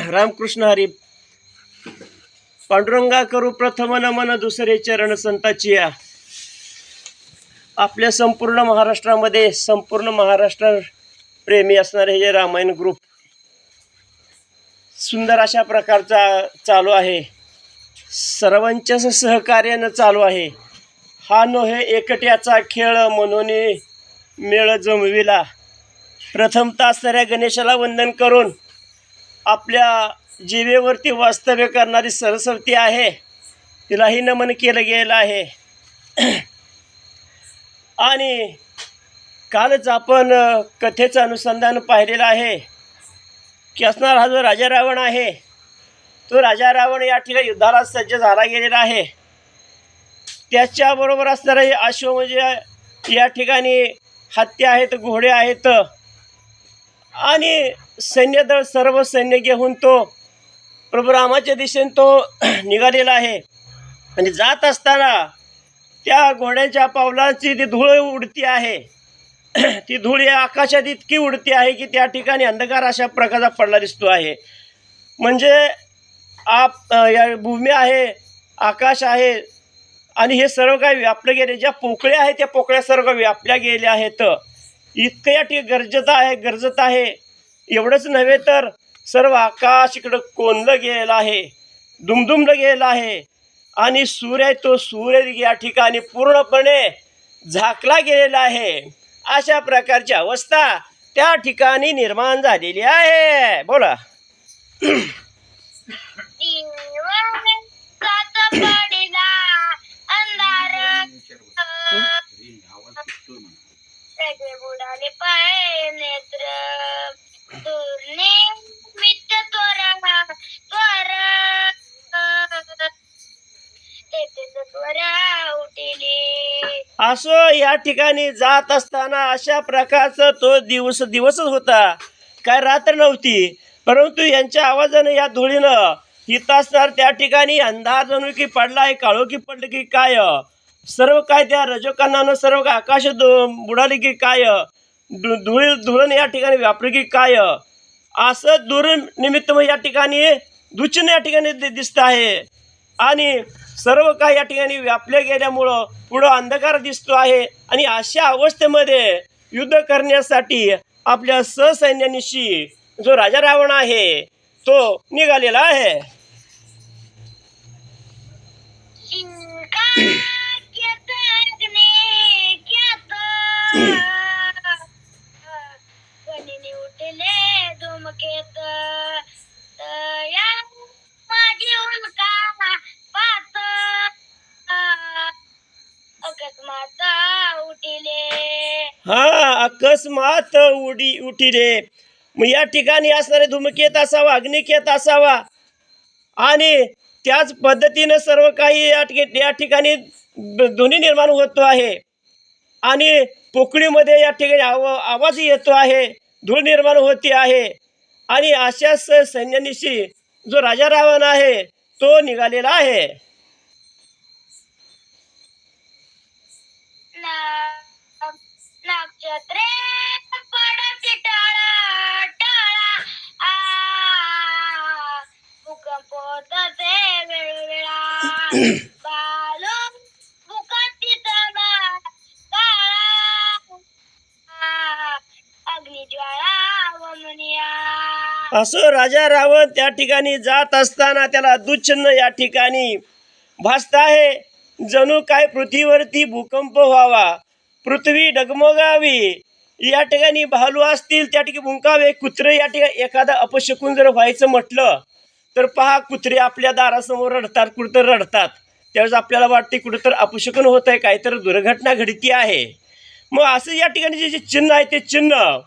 रामकृष्ण हरी. पांडुरंगा करू प्रथम नमन दुसरे चरण संताची या. आपल्या संपूर्ण महाराष्ट्रामध्ये संपूर्ण महाराष्ट्र प्रेमी असणारे हे रामायण ग्रुप सुंदर अशा प्रकारचा चालू आहे. सर्वांच्या सहकार्यानं चालू आहे. हा नोहे एकट्याचा खेळ म्हणून मेळ जमविला. प्रथमतः साऱ्या गणेशाला वंदन करून आपल्या जिवेवरती वास्तव्य करणारी सरस्वती आहे, तिलाही नमन केलं गेलं आहे. आणि कालच आपण कथेचं अनुसंधान पाहिलेलं आहे की असणार हा जो राजा रावण आहे, तो राजा रावण या ठिकाणी युद्धाला सज्ज झाला गेलेला आहे. त्याच्याबरोबर असणारे अश्व म्हणजे या ठिकाणी हत्ती आहेत, घोडे आहेत आणि सैन्यदळ सर्व सैन्य घेऊन तो प्रभू रामाच्या दिशेने तो निघालेला आहे. आणि जात असताना त्या घोड्याच्या पावलांची ती धूळ उडती आहे. ती धूळ या आकाशात इतकी उडती आहे की त्या ठिकाणी अंधकार अशा प्रकारचा पडला दिसतो आहे. म्हणजे या भूमी आहे, आकाश आहे आणि हे सर्व काही व्यापले गेले. ज्या पोकळ्या आहेत त्या पोकळ्या सर्व व्यापल्या गेल्या आहेत. इतकं या ठिकाणी गरजत आहे. एवढंच नव्हे तर सर्व आकाश इकडं कोंडलं गेलं आहे, दुमदुमलं गेलं आहे. आणि सूर्य तो सूर्य या ठिकाणी पूर्णपणे झाकला गेलेला आहे. अशा प्रकारची अवस्था त्या ठिकाणी निर्माण झालेली आहे. बोला. असो या ठिकाणी जात असताना अशा प्रकारचा तो दिवसच होता, काय रात्र नव्हती. परंतु यांच्या आवाजानं या धुळीनं हित असणार त्या ठिकाणी अंधार जणू की पडला आहे, काळोखी पडलं की काय, सर्व काय त्या रजोकणानं सर्व काय आकाश बुडाले की काय, धुळण या ठिकाणी व्यापली की काय, असं दुर्निमित्त या ठिकाणी दुचिन्ह या ठिकाणी दिसत आहे. आणि सर्व काही या ठिकाणी व्यापले गेल्यामुळं पुढं अंधकार दिसतो आहे. आणि अशा अवस्थेमध्ये युद्ध करण्यासाठी आपल्या ससैन्यानिशी जो राजा रावण आहे तो निघालेला आहे. अकस्मात उठिले. मग या ठिकाणी असणारे धूमकेत असावा, अग्निकेत असावा. आणि त्याच पद्धतीनं सर्व काही या ठिकाणी ध्वनी निर्माण होतो आहे. आणि पोकळीमध्ये या ठिकाणी आवाज येतो आहे, धूळ निर्माण होते आहे. आणि अशाच सैन्यानिशी जो राजा रावण आहे तो निघालेला आहे. असो राजा रावण त्या ठिकाणी जात असताना त्याला दुच्छिन्न या ठिकाणी भासत आहे. जणू काय पृथ्वीवरती भूकंप व्हावा, पृथ्वी डगमगावी. या ठिकाणी भालू असतील त्या ठिकाणी भुंकावे, कुत्रे या ठिकाणी एखादा अपशकून जर व्हायचं म्हटलं तर पहा, कुत्रे आपल्या दारासमोर रडतात, कुठं रडतात. त्यावेळेस आपल्याला वाटते कुठं तर अपशकून होत आहे, काहीतरी दुर्घटना घडती आहे. मग असं या ठिकाणी जे चिन्ह आहे ते चिन्ह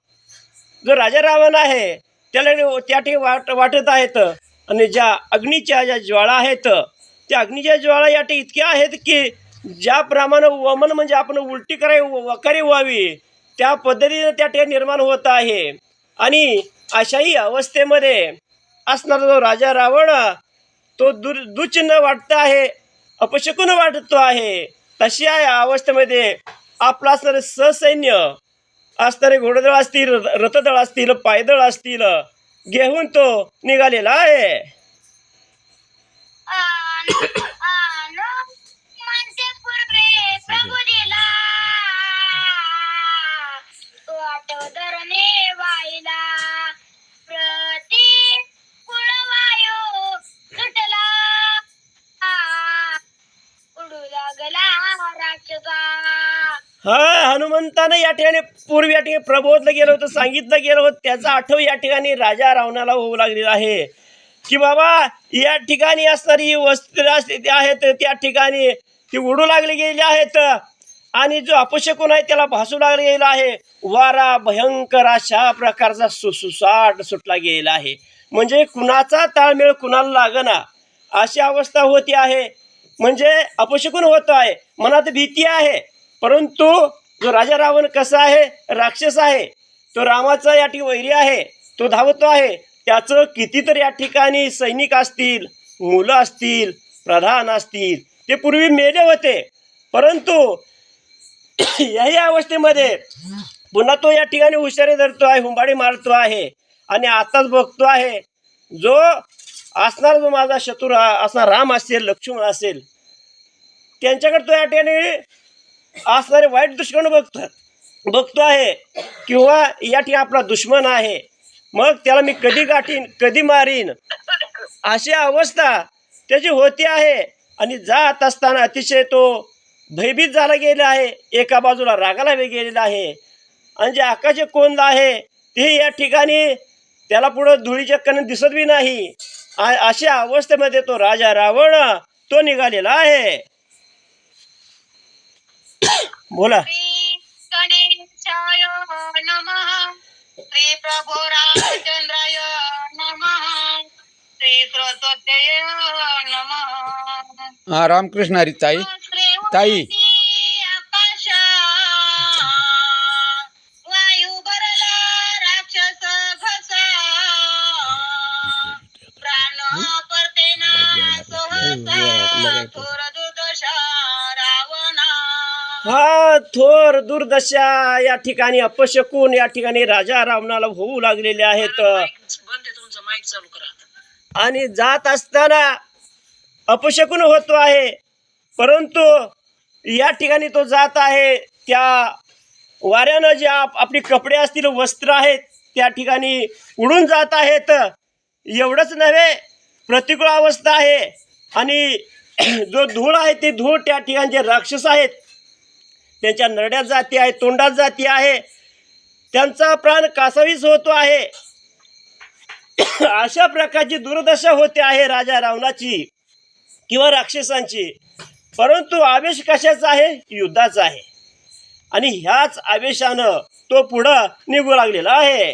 जो राजा रावण आहे त्याला त्या ठिकाणी वाटत आहेत. आणि ज्या अग्नीच्या ज्या ज्वाळा आहेत त्या अग्नीच्या ज्वाळा या ठिकाणी इतक्या आहेत की ज्याप्रमाणे वमन म्हणजे आपण उलटी वकारी व्हावी त्या पद्धतीने त्या ठिकाणी निर्माण होत आहे. आणि अशाही अवस्थेमध्ये असणारा जो राजा रावण तो दुचिन्ह वाटत आहे, अपशकुन वाटतो आहे. तशा या अवस्थेमध्ये आपला असणारे ससैन्य असणारे घोडदळ असतील, रथदळ असतील, पायदळ असतील, घेऊन तो निघालेला आहे. हा, हनुमंतानं या ठिकाणी पूर्वी या ठिकाणी प्रबोधलं गेलं होतं, सांगितलं गेलं होतं. त्याचा आठव या ठिकाणी राजा रावणाला होऊ लागलेला आहे की बाबा या ठिकाणी असणारी वस्त्र आहेत त्या ठिकाणी ती उडू लागली गेली आहेत आणि जो अपशकुन आहे त्याला भासू लागले गेला आहे. वारा भयंकर अशा प्रकारचा सुसाट सुटला गेला आहे. म्हणजे कुणाचा ताळमेळ कुणाला लागना अशी अवस्था होती आहे. म्हणजे अपशकुन होत आहे, मनात भीती आहे. परंतु जो राजा रावण कसा आहे, राक्षस आहे, तो रामाचा या ठिकाणी वैरी आहे, तो धावतो आहे. त्याचं कितीतरी या ठिकाणी सैनिक असतील, मुलं असतील, प्रधान असतील, ते पूर्वी मेले होते. परंतु याही अवस्थेमध्ये पुन्हा तो या ठिकाणी हुशारी धरतो आहे, हुंबाडी मारतो आहे. आणि आताच बघतो आहे जो असणार, जो माझा शत्रू असणार राम असेल, लक्ष्मण असेल, त्यांच्याकडे तो या ठिकाणी असणारे वाईट दृष्टिकोन बघतो आहे किंवा या ठिकाणी आपला दुश्मन आहे, मग त्याला मी कधी गाठीन, कधी मारीन, अशी अवस्था त्याची होती आहे. आणि जात असताना अतिशय तो भयभीत झाला गेला आहे. एका बाजूला रागाला गेलेला आहे आणि जे आकाशे कोंडला आहे ते या ठिकाणी त्याला पुढं धुळीच्या कण दिसत बी नाही. अशा अवस्थेमध्ये तो राजा रावण तो निघालेला आहे. बोला. गणेशाय नमः, श्री प्रभो रामचंद्राय नमः, श्री सरस्वत्यै नमः. हा, रामकृष्ण हरी. ताई ताई आकाश वायू भरला राक्षस घसा, प्राण परतेना सहसा थोर दुर्दशा रावणा. हा, थोर दुर्दशा या ठिकाणी अपशकुन या ठिकाणी राजा रावणाला होऊ लागलेले आहेत. आणि जात असताना अपशकुन होतो आहे. परंतु या ठिकाणी तो जात आहे त्या वाऱ्यानं जे आपली कपडे असतील, वस्त्र आहेत, त्या ठिकाणी उडून जात आहेत. एवढंच नव्हे, प्रतिकूल अवस्था आहे. आणि जो धूळ आहे ते धूळ त्या ठिकाणी जे राक्षस आहेत त्यांच्या नरड्यात जाती आहे, तोंडात जाती आहे, त्यांचा प्राण कासावीस होतो आहे. अशा प्रकारची दुर्दशा होते आहे राजा रावणाची किंवा राक्षसांची. परंतु आवेश कशाचा आहे? युद्धाचा आहे. आणि ह्याच आवेशानं तो पुढं निघू लागलेला आहे.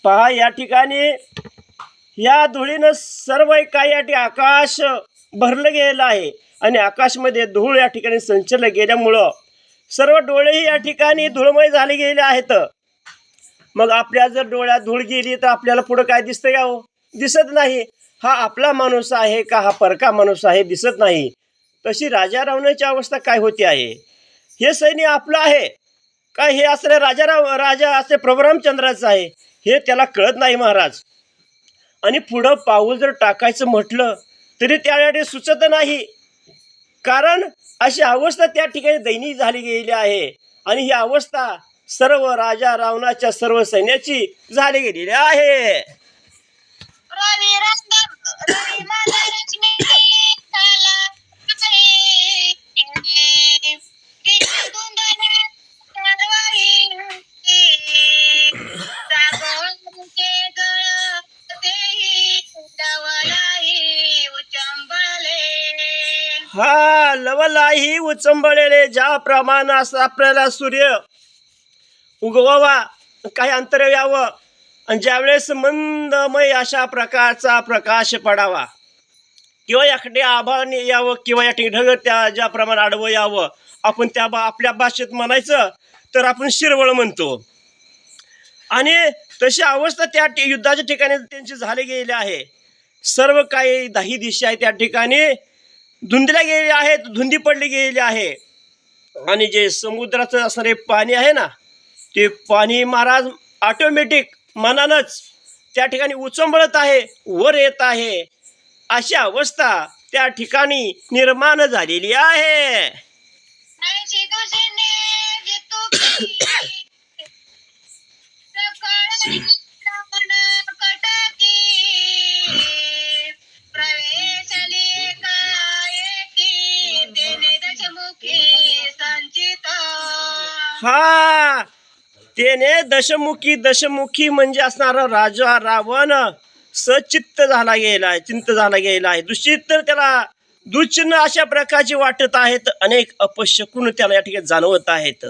पहा, या ठिकाणी या धुळीनं सर्व काही या ठिकाणी आकाश भरलं गेलं आहे. आणि आकाशमध्ये धूळ या ठिकाणी संचरलं गेल्यामुळं सर्व डोळेही या ठिकाणी धुळमय झाले गेले आहेत. मग आपल्या जर डोळ्यात धूळ गेली तर आपल्याला पुढं काय दिसतं का? हो, दिसत नाही. हा आपला माणूस आहे का हा परका माणूस आहे, दिसत नाही. तशी राजा रावणाची अवस्था काय होती आहे? हे सैन्य आपलं आहे का हे असले राजा असले प्रभू रामचंद्राचं आहे हे त्याला कळत नाही महाराज. आणि पुढं पाऊल जर टाकायचं म्हटलं तरी त्यावेळी सुचत नाही. कारण अशी अवस्था त्या ठिकाणी दयनीय झाली गेलेली आहे. आणि ही अवस्था सर्व राजा रावणाच्या सर्व सैन्याची झाली गेलेली आहे. हा, लवलाही उचंबळलेले ज्याप्रमाणे असं आपल्याला सूर्य उगवावा, काही अंतर यावं आणि ज्यावेळेस मंदमय अशा प्रकारचा प्रकाश पडावा किंवा एखादे आभाळाने यावं किंवा या ठिकाणी ढग त्या ज्याप्रमाणे आडवं यावं, आपण आपल्या भाषेत म्हणायचं तर आपण शिरवळ म्हणतो. आणि तशी अवस्था त्या युद्धाच्या ठिकाणी त्यांची झाली गेलेली आहे. सर्व काही 10 दिशा आहे त्या ठिकाणी धुंदल्या गेलेल्या आहेत, धुंदी पडली गेलेली आहे. आणि जे समुद्राचं असणारे पाणी आहे ना, ते पाणी महाराज ऑटोमॅटिक मनानंच त्या ठिकाणी उचंबळत आहे, वर येत आहे. अशी अवस्था त्या ठिकाणी निर्माण झालेली आहे. ऐशी दुशीने जितुकी, सकळ श्रावण कटकी, प्रवेशली एकाएकी, तेने दशमुखी संचित. हा, त्याने दशमुखी म्हणजे असणारा राजा रावण सचित्त झाला गेला आहे, चिंत झाला गेला आहे. दूषित तर त्याला दुश्चिन्ह अशा प्रकारची वाटत आहेत, अनेक अपशकुन त्याला या ठिकाणी जाणवत आहेत.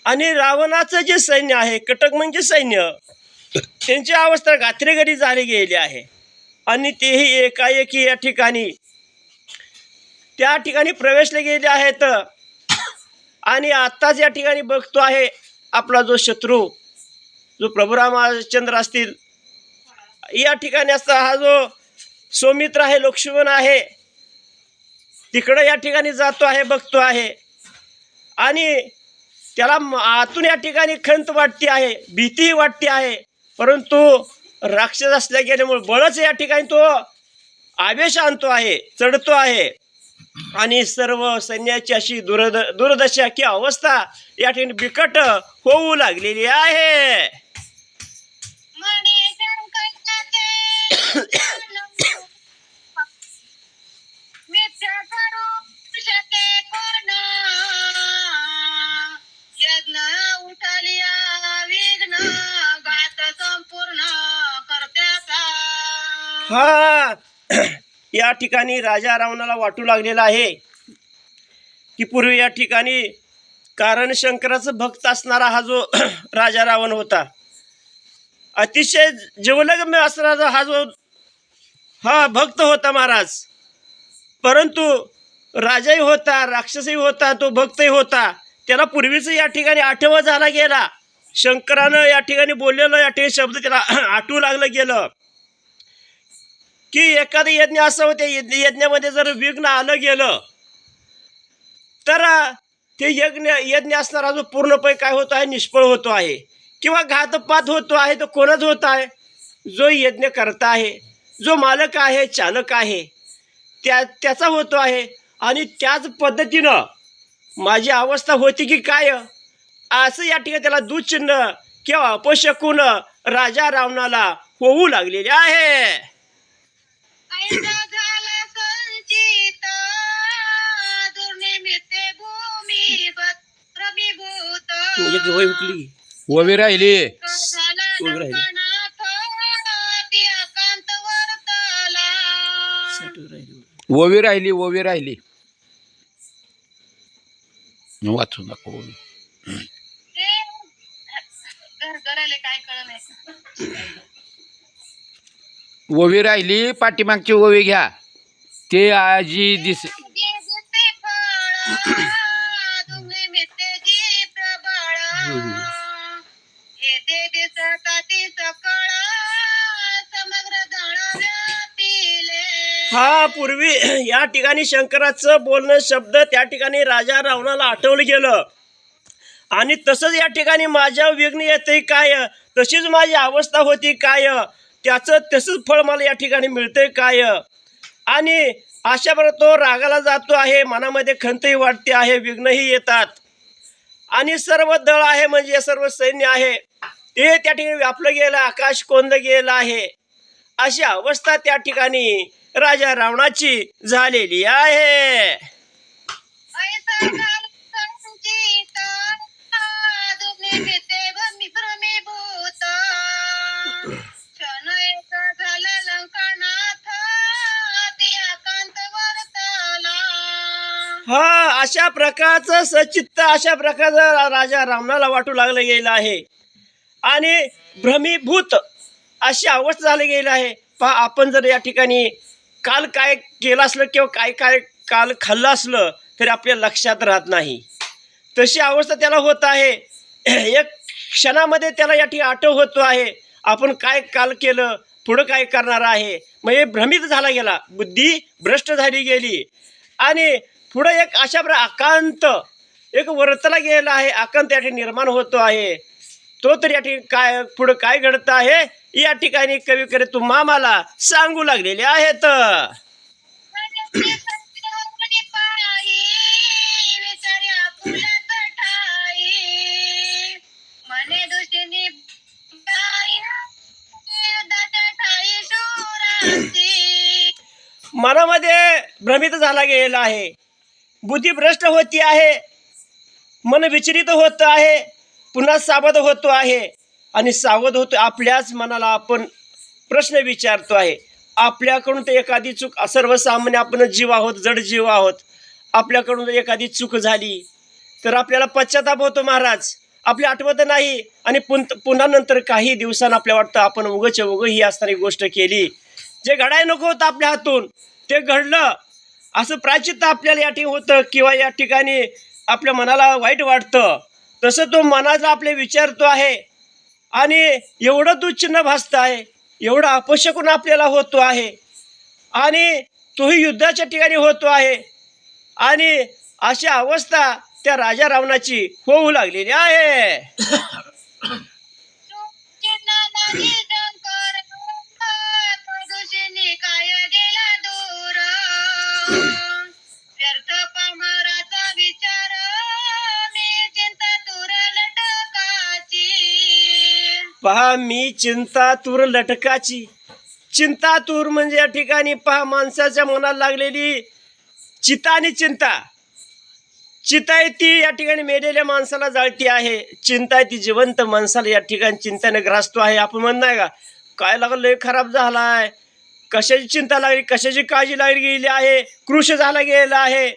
आणि रावणाचं जे सैन्य आहे, कटक म्हणजे सैन्य, त्यांची अवस्था गात्रेगरी झाली गेली आहे. आणि तेही एकाएकी या ठिकाणी त्या ठिकाणी प्रवेशले गेले आहेत. आणि आत्ताच या ठिकाणी बघतो आहे आपला जो शत्रू, जो प्रभू रामचंद्र असतील, या ठिकाणी असता हा जो सौमित्र आहे, लक्ष्मण आहे, तिकडं या ठिकाणी जातो आहे, बघतो आहे. आणि त्याला आतून या ठिकाणी खंत वाटते आहे, भीतीही वाटते आहे. परंतु राक्षस असल्या गेल्यामुळे बळच या ठिकाणी तो आवेश आणतो आहे, चढतो आहे. आणि सर्व सैन्याची अशी दुर्दशा की अवस्था या ठिकाणी बिकट होऊ लागलेली आहे. मणे संकटाचे मिथ्या करू शके कोण, यज्ञ उठलिया विघ्न, घात संपूर्ण करत्याचा. हा, या ठिकाणी राजा रावणाला वाटू लागलेला आहे की पूर्वी या ठिकाणी कारण शंकराचं भक्त असणारा हा जो राजा रावण होता, अतिशय जीवलग असणारा हा भक्त होता महाराज. परंतु राजाही होता, राक्षसही होता, तो भक्तही होता. त्याला पूर्वीच या ठिकाणी आठवण झाला गेला. शंकरानं या ठिकाणी बोललेलं या ठिकाणी शब्द त्याला आठवू लागलं गेलं की एखादं यज्ञ असं होते, यज्ञामध्ये जर विघ्न आलं गेलं तर ते यज्ञ असणारा जो पूर्णपणे काय होतो आहे, निष्फळ होतो आहे किंवा घातपात होतो आहे. तो कोणच होत आहे, जो यज्ञ करता आहे, जो मालक आहे, चालक आहे, त्याचा होतो आहे. आणि त्याच पद्धतीनं माझी अवस्था होती की काय, असं या ठिकाणी त्याला दुश्चिन्ह किंवा अपशकुन राजा रावणाला होऊ लागलेले आहे. ऐसा झाला संचित, दुर्निमित्ते भूमी रमीभूत. उभी राहिली, झाला लंकानाथ, ती अकांत वर्तला. ओवी राहिली वाचू नको. ते घरघराले काय कळ नाही. ओवी राहिली, पाठीमागची ओवी घ्या. ते आजी दिस दिसते फळ, दुर्निमित्ते प्रबळ, येते दिसता ती सकळ, समग्र जण व्यापिले. हा, पूर्वी या ठिकाणी शंकराचं बोलणं शब्द त्या ठिकाणी राजा रावणाला आठवलं गेलं. आणि तसंच या ठिकाणी माझ्या विघ्न येते काय, तशीच माझी अवस्था होती काय, त्याचं तसंच फळ मला या ठिकाणी मिळतंय काय. आणि अशा प्रकारे तो रागाला जातो आहे, मनामध्ये खंतही वाटते आहे, विघ्नही येतात. आणि सर्व दळ आहे म्हणजे सर्व सैन्य आहे ते त्या ठिकाणी व्यापलं गेलं, आकाश कोंद गेलं आहे. अशी अवस्था त्या ठिकाणी राजा रावणाची झालेली आहे. ऐसा झाला संचित, दुर्निमित्ते भ्रमीभूत, क्षण एक झाला लंकानाथ, ती अकांत वर्तला. हा, अशा प्रकारचं सचित्त अशा प्रकारचं राजा रावणाला वाटू लागलं गेलं आहे. आणि भ्रमीभूत अशी अवस्था झाली गेली आहे. पहा, आपण जर या ठिकाणी काल काय केलं असलं किंवा काय काय काल खाल्लं असलं तरी आपल्या लक्षात राहत नाही. तशी अवस्था त्याला होत आहे. एक क्षणामध्ये त्याला या ठिकाणी आठव होतो आहे आपण काय काल केलं, पुढं काय करणार आहे. मग हे भ्रमित झाला गेला, बुद्धी भ्रष्ट झाली गेली आणि पुढं एक अशा आकांत एक वर्तला गेला आहे. आकांत या ठिकाणी निर्माण होतो आहे. तो तर या ठिकाणी काय पुढं काय घडत आहे या ठिकाणी कवी करे तुम्हा मला सांगू लागलेले आहेत. मनामध्ये भ्रमित झाला गेलेला आहे, बुद्धी भ्रष्ट होती आहे, मन विचलित होत आहे, पुन्हा सावध होतो आहे आणि सावध होतो आपल्याच मनाला आपण प्रश्न विचारतो आहे. आपल्याकडून तर एखादी चूक, सर्वसामान्य आपण जीव आहोत, जड जीव आहोत, आपल्याकडून जर एखादी चूक झाली तर आपल्याला पश्चाताप होतो महाराज, आपली आठवत नाही आणि पुन्हा नंतर काही दिवसांना आपल्याला वाटतं आपण उगं ही असणारी गोष्ट केली, जे घडायला नको होतं आपल्या हातून ते घडलं, असं प्रायश्चित्त आपल्याला या ठिकाणी होतं किंवा या ठिकाणी आपल्या मनाला वाईट वाटतं. तसं तो मनाला आपले विचारतो आहे आणि एवढं दुःचिन्ह भासतं आहे, एवढं अपशकुन आपल्याला होतो आहे आणि तोही युद्धाच्या ठिकाणी होतो आहे आणि अशी अवस्था त्या राजा रावणाची होऊ लागलेली आहे. पहा मी चिंता तूर लटकाची. चिंता तूर म्हणजे या ठिकाणी पहा माणसाच्या मनाला लागलेली चिता आणि चिंता. चिता आहे ती या ठिकाणी मेलेल्या माणसाला जाळती आहे, चिंता आहे ती जिवंत माणसाला या ठिकाणी चिंतेने ग्रासतो आहे. आपण म्हणणार का काय लागलं, लय खराब झालाय, कशाची चिंता लागली, कशाची काळजी लागली गेली आहे, कृश झाला गेला आहे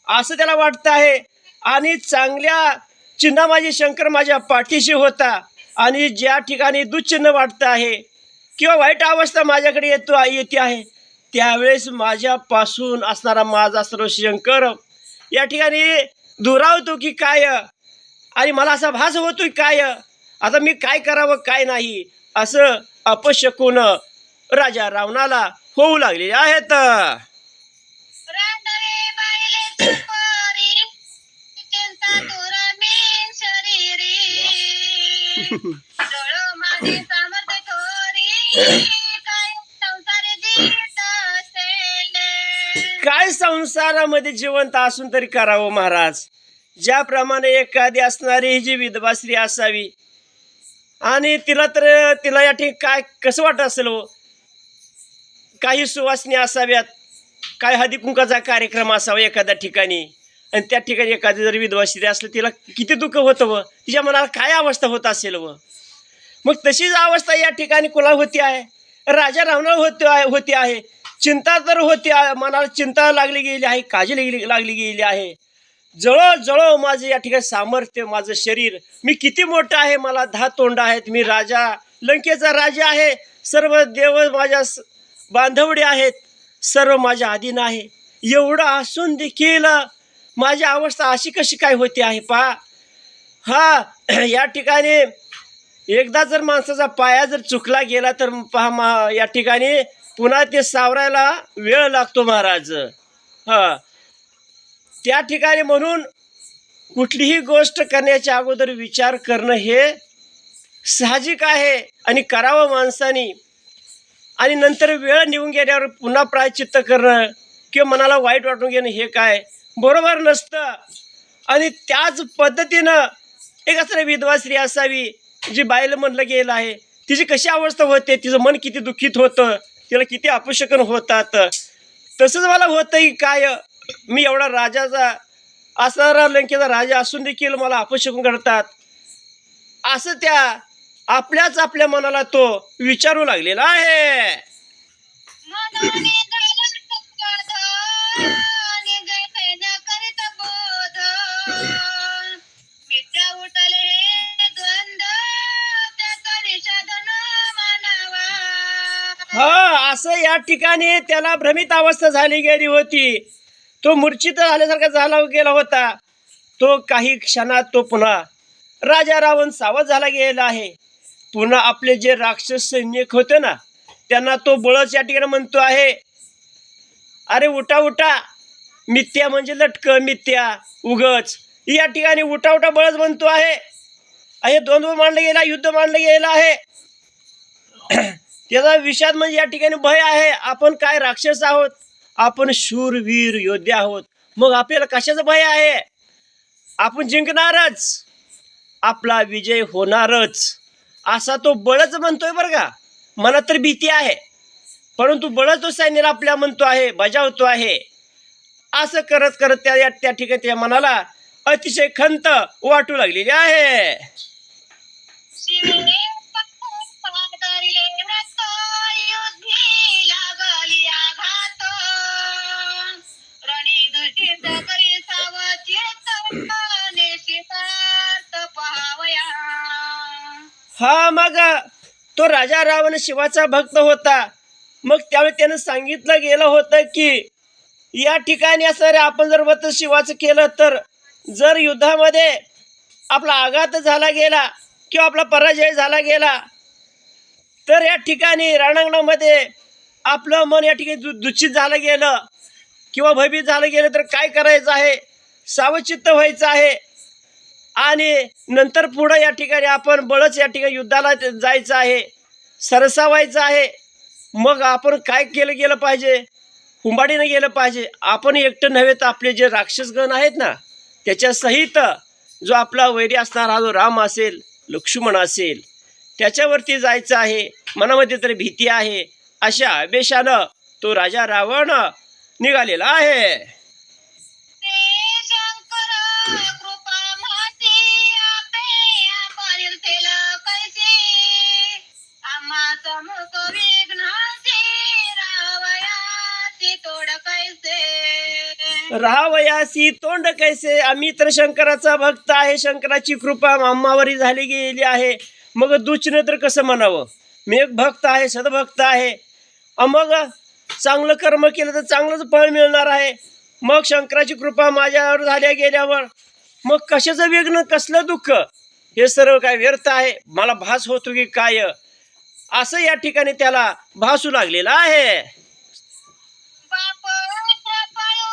असं त्याला वाटतं आहे. आणि चांगल्या चिन्ह माझी शंकर माझ्या पाठीशी होता आणि ज्या ठिकाणी दुःचिन्ह वाटतं आहे किंवा वाईट अवस्था माझ्याकडे येते आहे त्यावेळेस माझ्यापासून असणारा माझा सर्व शंकर या ठिकाणी दुरावतो की काय आणि मला असा भास होतो की काय आता मी काय करावं काय नाही असं अपशकुन राजा रावणाला होऊ लागलेले आहेत. काय संसारामध्ये जिवंत असून तरी करावं महाराज. ज्याप्रमाणे एखादी असणारी ही जी विधवा स्त्री असावी आणि तिला या ठिकाणी काय कसं वाटत असेल हो, काही सुवासनी असाव्यात, काय हळदी कुंकाचा कार्यक्रम असावा एखाद्या ठिकाणी आणि त्या ठिकाणी एखादी जर विधवा स्त्री असली तिला किती दुःख होतं व तिच्या मनाला काय अवस्था होत असेल व. मग तशीच अवस्था या ठिकाणी कोणा होती आहे, राजा रावणाला होती आहे. चिंता तर होती, मनाला चिंता लागली गेली आहे, काळजी लागली गेली आहे. जळो माझं या ठिकाणी सामर्थ्य, माझं शरीर, मी किती मोठं आहे, मला 10 तोंड आहेत, मी राजा, लंकेचा राजा आहे, सर्व देव माझ्या बांधवडे आहेत, सर्व माझ्या अधीन आहे. एवढं असून देखील माझी अवस्था अशी कशी काय होती आहे पहा. हा या ठिकाणी एकदा जर माणसाचा पाया जर चुकला गेला तर पहा या ठिकाणी पुन्हा ते सावरायला वेळ लागतो महाराज. हा त्या ठिकाणी म्हणून कुठलीही गोष्ट करण्याच्या अगोदर विचार करणं हे साहजिक आहे आणि करावं माणसाने. आणि नंतर वेळ निघून गेल्यावर पुन्हा प्रायश्चित्त करणं किंवा मनाला वाईट वाटून घेणं हे काय बरोबर नसतं. आणि त्याच पद्धतीनं एक असं विधवा स्त्री असावी जी बाईला म्हणलं गेलं आहे, तिची कशी अवस्था होते, तिचं मन किती दुःखित होतं, तिला किती अपशकन होतात. तसंच मला होतं की काय, मी एवढा राजाचा असणारा लंकेचा राजा असून देखील मला अपशकन घडतात असं त्या आपल्या मनाला तो विचारू लागलेला आहे. असं या ठिकाणी त्याला भ्रमित अवस्था झाली गेली होती. तो मूर्छित झाल्यासारखा झाला गेला होता. तो काही क्षणात तो पुन्हा राजा रावण सावध झाला गेला आहे. पुन्हा आपले जे राक्षस सैनिक होते ना, त्यांना तो बळच या ठिकाणी म्हणतो आहे, अरे उठा उठा. मिथ्या म्हणजे लटक, मिथ्या उगच. या ठिकाणी उठा उठा बळच म्हणतो आहे. हे द्वंद्व मांडलं गेला, युद्ध मांडलं गेलं आहे. त्याचा विषाद म्हणजे या ठिकाणी भय आहे. आपण काय राक्षस आहोत, आपण शूरवीर योद्धे आहोत. मग आपल्याला कशाचं भय आहे? आपण जिंकणारच, आपला विजय होणारच, असा तो बळच म्हणतोय बरं का. मनात तर भीती आहे, परंतु बळच तो सैन्याला आपल्या म्हणतो आहे, बजावतो आहे. असं करत करत त्या ठिकाणी त्या मनाला अतिशय खंत वाटू लागलेली आहे. शिवे पातळीले व्रत युद्धी लागली आघात रणी दूषित करी सावचित निशितार्थ पहावया. हा, मग तो राजा रावण शिवाचा भक्त होता. मग त्यावेळी त्यानं सांगितलं गेलं होतं की या ठिकाणी असं रे, आपण जर व्रत शिवाचं केलं तर जर युद्धामध्ये आपला आघात झाला गेला किंवा आपला पराजय झाला गेला तर या ठिकाणी रणांगणामध्ये आपलं मन या ठिकाणी दूषित झालं गेलं किंवा भयभीत झालं गेलं तर काय करायचं आहे? सावचित्त व्हायचं आहे आणि नंतर पुढं या ठिकाणी आपण बळच या ठिकाणी युद्धाला जायचं आहे, सरसावायचं आहे. मग आपण काय केलं गेलं पाहिजे? हुंबाडीनं गेलं पाहिजे. आपण एकटं नव्हे तर आपले जे राक्षसगण आहेत ना, त्याच्या सहित जो आपला वैरी असणारा जो राम असेल, लक्ष्मण असेल, त्याच्यावरती जायचं आहे. मनामध्ये तर भीती आहे. अशा आवेशानं तो राजा रावण निघालेला आहे. ते शंकर कृपा माती आपे आपणील तेल कैसी आम्हा समुख विघ्नासी रावयासी तोड कैसे. राहावयासी तोंड कैसे. आम्ही तर शंकराचा भक्त आहे, शंकराची कृपा आम्हावरी झाली गेली आहे. मग दुचनं तर कसं म्हणावं? मी एक भक्त आहे, सदभक्त आहे. मग चांगलं कर्म केलं तर चांगलंच फळ मिळणार आहे. मग शंकराची कृपा माझ्यावर झाल्या गेल्यावर मग कशाचं विघ्न, कसलं दुःख, हे सर्व काय व्यर्थ आहे. मला भास होतो की काय, असं या ठिकाणी त्याला भासू लागलेलं आहे. बाप कृपाळू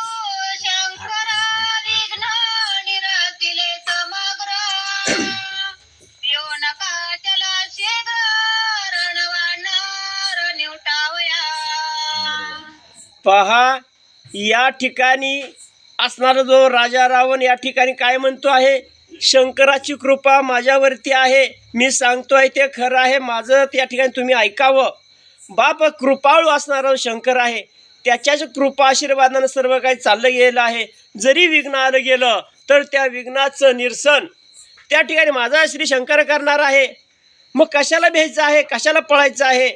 शंकर विघ्न निरसिले समग्र येऊ नका चला शीघ्र रणवानर निवटावया. पहा, या ठिकाणी असणारा जो राजा रावण या ठिकाणी काय म्हणतो आहे? शंकराची कृपा माझ्यावरती आहे, मी सांगतोय ते खरं आहे, माझं त्या ठिकाणी तुम्ही ऐकावं. बाप कृपाळू असणारा शंकर आहे, त्याच्याच कृपा आशीर्वादानं सर्व काही चाललं गेलं आहे. जरी विघ्न आलं गेलं तर त्या विघ्नाचं निरसन त्या ठिकाणी माझा श्री शंकर करणार आहे. मग कशाला भ्यायचं आहे, कशाला पळायचं आहे?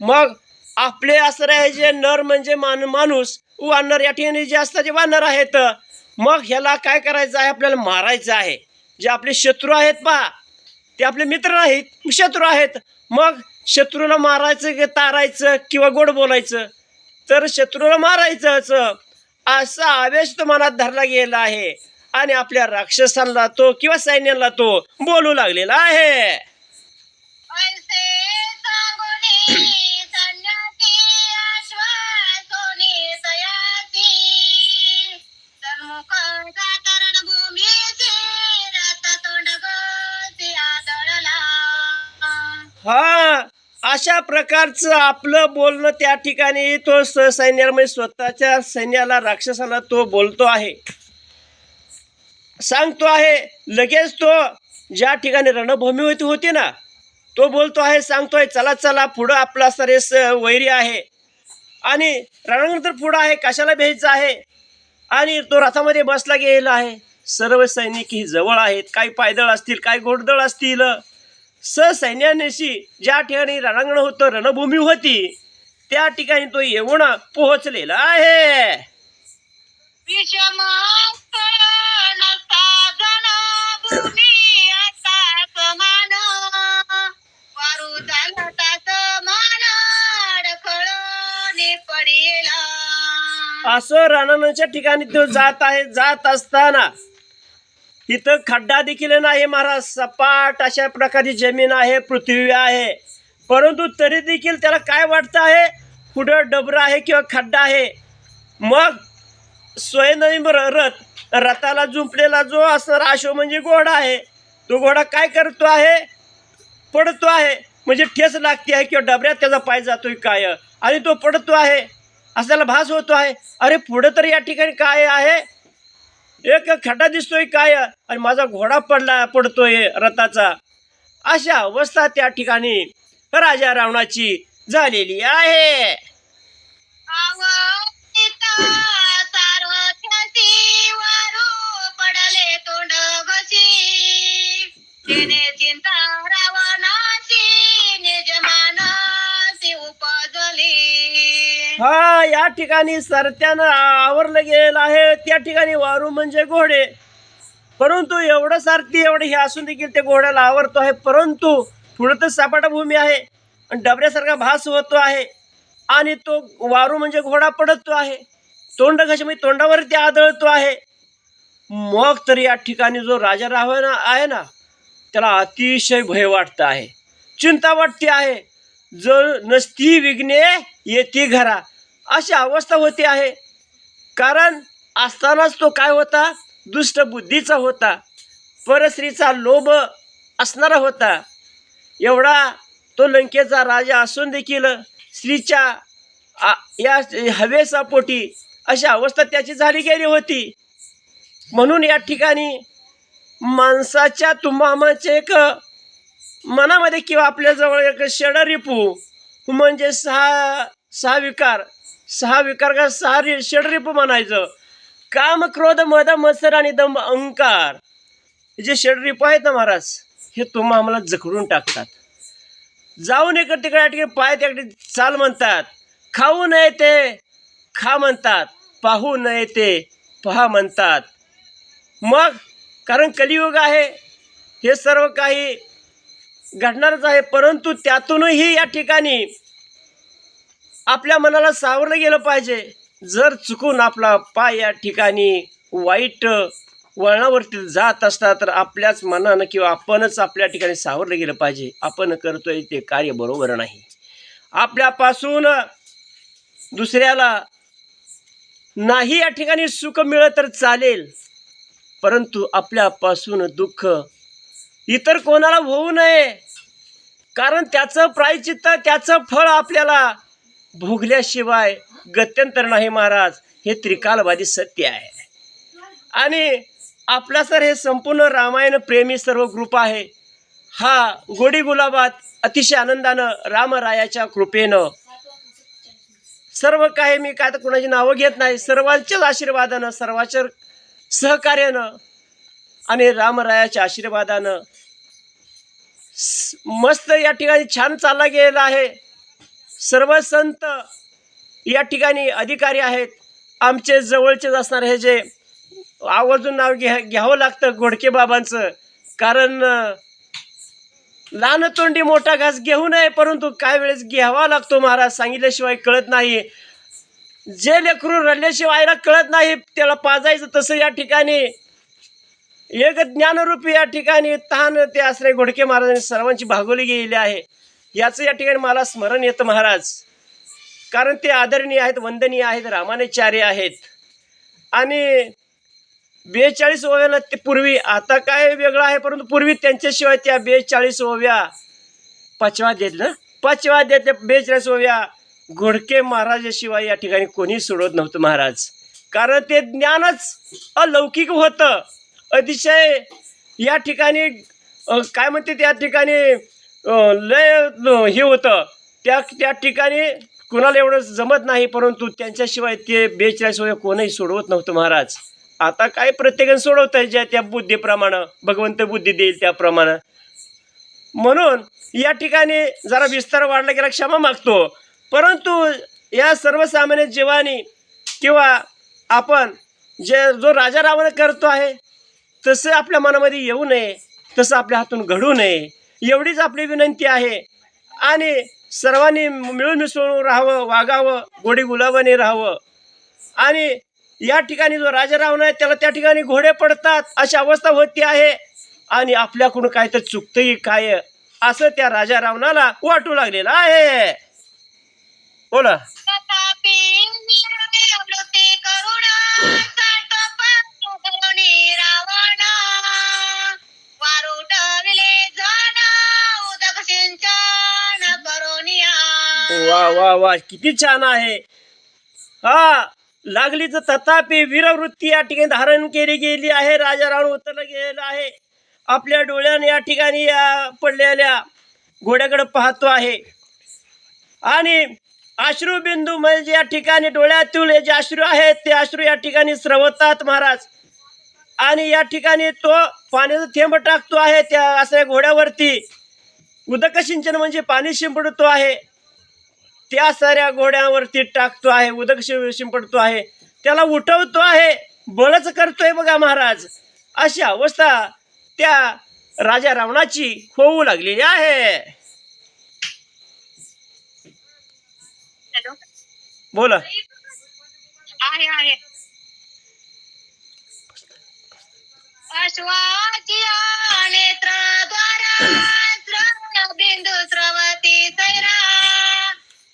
मग आपले असणारे जे नर म्हणजे माणूस, वानर या ठिकाणी जे असतात ते वानर आहेत. मग ह्याला काय करायचं आहे? आपल्याला मारायचं आहे. जे आपले शत्रू आहेत पहा, ते आपले मित्र नाहीत, शत्रू आहेत. मग शत्रूला मारायचं की तारायचं किंवा गोड बोलायचं? तर शत्रूला मारायचंच, असा आवेश तो मनात धरला गेला आहे. आणि आपल्या राक्षसांना तो किंवा सैन्याला तो बोलू लागलेला आहे. ऐसे सांगोनी संन्यासी आश्वासोनी तयासी सन्मुख जाता रणभूमीसी रथ तोंड गती आदळला. हा, अशा प्रकारचं आपलं बोलणं त्या ठिकाणी तो सैन्याला म्हणजे स्वतःच्या सैन्याला, राक्षसाला तो बोलतो आहे, सांगतो आहे. लगेच तो ज्या ठिकाणी रणभूमी होती ना, तो बोलतो आहे, सांगतोय, चला चला पुढं आपला सरेस वैरी आहे आणि रणांगण पुढं आहे, कशाला भ्यायचं आहे? आणि तो रथामध्ये बसला गेलेला आहे. सर्व सैनिक ही जवळ आहेत, काही पायदळ असतील, काही घोडदळ असतील. सैन्यानेशी ज्या ठिकाणी रणांगण होतं, रणभूमी होती, त्या ठिकाणी तो येऊन पोहोचलेला आहे. विषम नसता जन भूमी आता समान वारू चालता समान अडखळ असं रानाच्या ठिकाणी तो जात आहे. जात असताना इथं खड्डा देखील नाही महाराज, सपाट अशा प्रकारची जमीन आहे, पृथ्वी आहे. परंतु तरी देखील त्याला काय वाटतं आहे, पुढं डबरं आहे किंवा खड्डा आहे. मग स्वयंनवी रथाला जुंपलेला जो असणारा अश्व म्हणजे घोडा आहे, तो घोडा काय करतो आहे, पडतो आहे. म्हणजे ठेस लागते आहे किंवा डबऱ्यात त्याचा पाय जातोय काय, आणि तो पडतो आहे. असं त्याला भास होतो आहे, अरे पुढं तर या ठिकाणी काय आहे, एक खड्डा दिसतोय काय, आणि माझा घोडा पडतोय रथाचा. अशा अवस्था त्या ठिकाणी राजा रावणाची झालेली आहे. सारथ्यासी वारू पडले तोंड घसी, तेने चिंता रावणाची निजमानासी उपजली. हा, या ठिकाणी सरत्यानं आवरलं गेलेलं आहे. त्या ठिकाणी वारू म्हणजे घोडे. परंतु एवढं सारथी एवढं हे असून देखील ते घोड्याला आवरतो आहे. परंतु पुढं तर सपाट भूमी आहे आणि डबऱ्यासारखा भास होतो आहे, आणि तो वारू म्हणजे घोडा पडतो आहे. तोंड घशी म्हणजे तोंडावरती आदळतो आहे. मग तर या ठिकाणी जो राजा रावण आहे ना, त्याला अतिशय भय वाटतं आहे, चिंता वाटते आहे. जर नसती विघ्ने येती घरा, अशी अवस्था होती आहे. कारण असतानाच तो काय होता, दुष्ट बुद्धीचा होता, परस्त्रीचा लोभ असणारा होता. एवढा तो लंकेचा राजा असून देखील स्त्रीच्या या हवेसापोटी अशी अवस्था त्याची झाली गेली होती. म्हणून या ठिकाणी माणसाच्या तुम्हामाचे एक मनामध्ये किंवा आपल्याजवळ एक षडरिपू म्हणजे सहा विकार का षडरिपू म्हणायचं. काम, क्रोध, मद, मत्सर आणि दंभ, अहंकार, जे षडरिपू आहेत ना महाराज, हे तुम्हा आम्हाला जखडून टाकतात. जाऊन इकडे तिकडे या ठिकाणी पाय त्याकडे चाल म्हणतात, खाऊ नये ते खा म्हणतात, पाहू नये ते पहा म्हणतात. मग कारण कलियुग आहे, हे सर्व काही घडणारच आहे. परंतु त्यातूनही या ठिकाणी आपल्या मनाला सावरलं गेलं पाहिजे. जर चुकून आपला पाय या ठिकाणी वाईट वळणावरती जात असता तर आपल्याच मनानं किंवा आपणच आपल्या ठिकाणी सावरलं गेलं पाहिजे. आपण करतोय ते कार्य बरोबर नाही. आपल्यापासून दुसऱ्याला नाही या ठिकाणी सुख मिळत तर चालेल, परंतु आपल्यापासून दुःख इतर कोणाला होऊ नये. कारण त्याचं प्रायश्चित्त, त्याचं फळ आपल्याला भोगल्याशिवाय गत्यंतर नाही महाराज. हे त्रिकालवादी सत्य आहे. आणि आपला सर हे संपूर्ण रामायण प्रेमी सर्व ग्रुप आहे. हा गोडी गुलाबात अतिशय आनंदानं रामरायाच्या कृपेनं सर्व काही, मी काय तर कुणाची नावं घेत नाही, सर्वांच्याच आशीर्वादानं, सर्वांच्या सहकार्यानं आणि रामरायाच्या आशीर्वादानं मस्त या ठिकाणी छान चालला गेलेला आहे. सर्व संत या ठिकाणी अधिकारी आहेत. आमचे जवळचेच असणार हे जे आवर्जून नाव घ्यावं लागतं घोडके बाबांचं. कारण लहान तोंडी मोठा घास घेऊ नये, परंतु काय वेळेस घ्यावा लागतो महाराज. सांगितल्याशिवाय कळत नाही. जे लेकरू रडल्याशिवायला कळत नाही त्याला पाजायचं. तसं या ठिकाणी एक ज्ञानरूपी या ठिकाणी तहान ते आश्रय घोडके महाराजांनी सर्वांची भागवली गेलेली आहे. याचं या ठिकाणी मला स्मरण येतं महाराज. कारण ते आदरणीय आहेत, वंदनीय आहेत, रामानुचार्य आहेत. आणि 42 ओव्याला ते पूर्वी, आता काय वेगळं आहे, परंतु पूर्वी त्यांच्याशिवाय त्या 42 ओव्या पाचवा देत 42 ओव्या घोडके महाराजाशिवाय या ठिकाणी कोणी सोडवत नव्हतं महाराज. कारण ते ज्ञानच अलौकिक होतं. अतिशय या ठिकाणी काय म्हणते, त्या ठिकाणी लय हे होतं. त्या ठिकाणी कुणाला एवढं जमत नाही, परंतु त्यांच्याशिवाय ते 42 ओव्या कोणीही सोडवत नव्हतं महाराज. आता काय प्रत्येकाने सोडवतं ज्या त्या बुद्धीप्रमाणे, भगवंत बुद्धी देईल त्याप्रमाणे. म्हणून या ठिकाणी जरा विस्तार वाढला गेला, क्षमा मागतो. परंतु या सर्वसामान्य जीवानी किंवा आपण जो राजा रावण करतो आहे तसं आपल्या मनामध्ये येऊ नये, तसं आपल्या हातून घडू नये, एवढीच आपली विनंती आहे. आणि सर्वांनी मिळून मिसळून राहावं, वागावं, गोडी गुलाबाने राहावं. आणि या ठिकाणी जो राजा रावण आहे त्याला त्या ठिकाणी घोडे पडतात, अशी अवस्था होती आहे. आणि आपल्याकडून काय तर चुकतंय काय असं त्या राजा रावणाला वाटू लागलेलं आहे. बोला. तथापि निवृत्ती करुणा करुणी रावण वारुटविले जन उदक सिंचन करुनिया. वा वा वा, किती छान आहे. हा, लागलीच तथापि वीरवृत्ती या ठिकाणी धारण केली गेली आहे. राजा रावण उतरला गेलेला आहे. आपल्या डोळ्याने या ठिकाणी या पडलेल्या घोड्याकडे पाहतो आहे. आणि अश्रुबिंदू म्हणजे या ठिकाणी डोळ्यातील जे अश्रू आहेत ते अश्रू या ठिकाणी स्रवतात महाराज. आणि या ठिकाणी तो पाण्याचा थेंब टाकतो आहे त्या असं घोड्यावरती. उदक सिंचन म्हणजे पाणी शिंपडतो आहे, त्या साऱ्या घोड्यावरती टाकतो आहे, उदक शिंपडतो आहे, त्याला उठवतो आहे, बळच करतोय बघा महाराज. अशी अवस्था त्या राजा रावणाची होऊ लागलेली आहे. हॅलो, बोला. आहे अश्वाची नेत्रद्वारा बिंदू स्रवती सैरा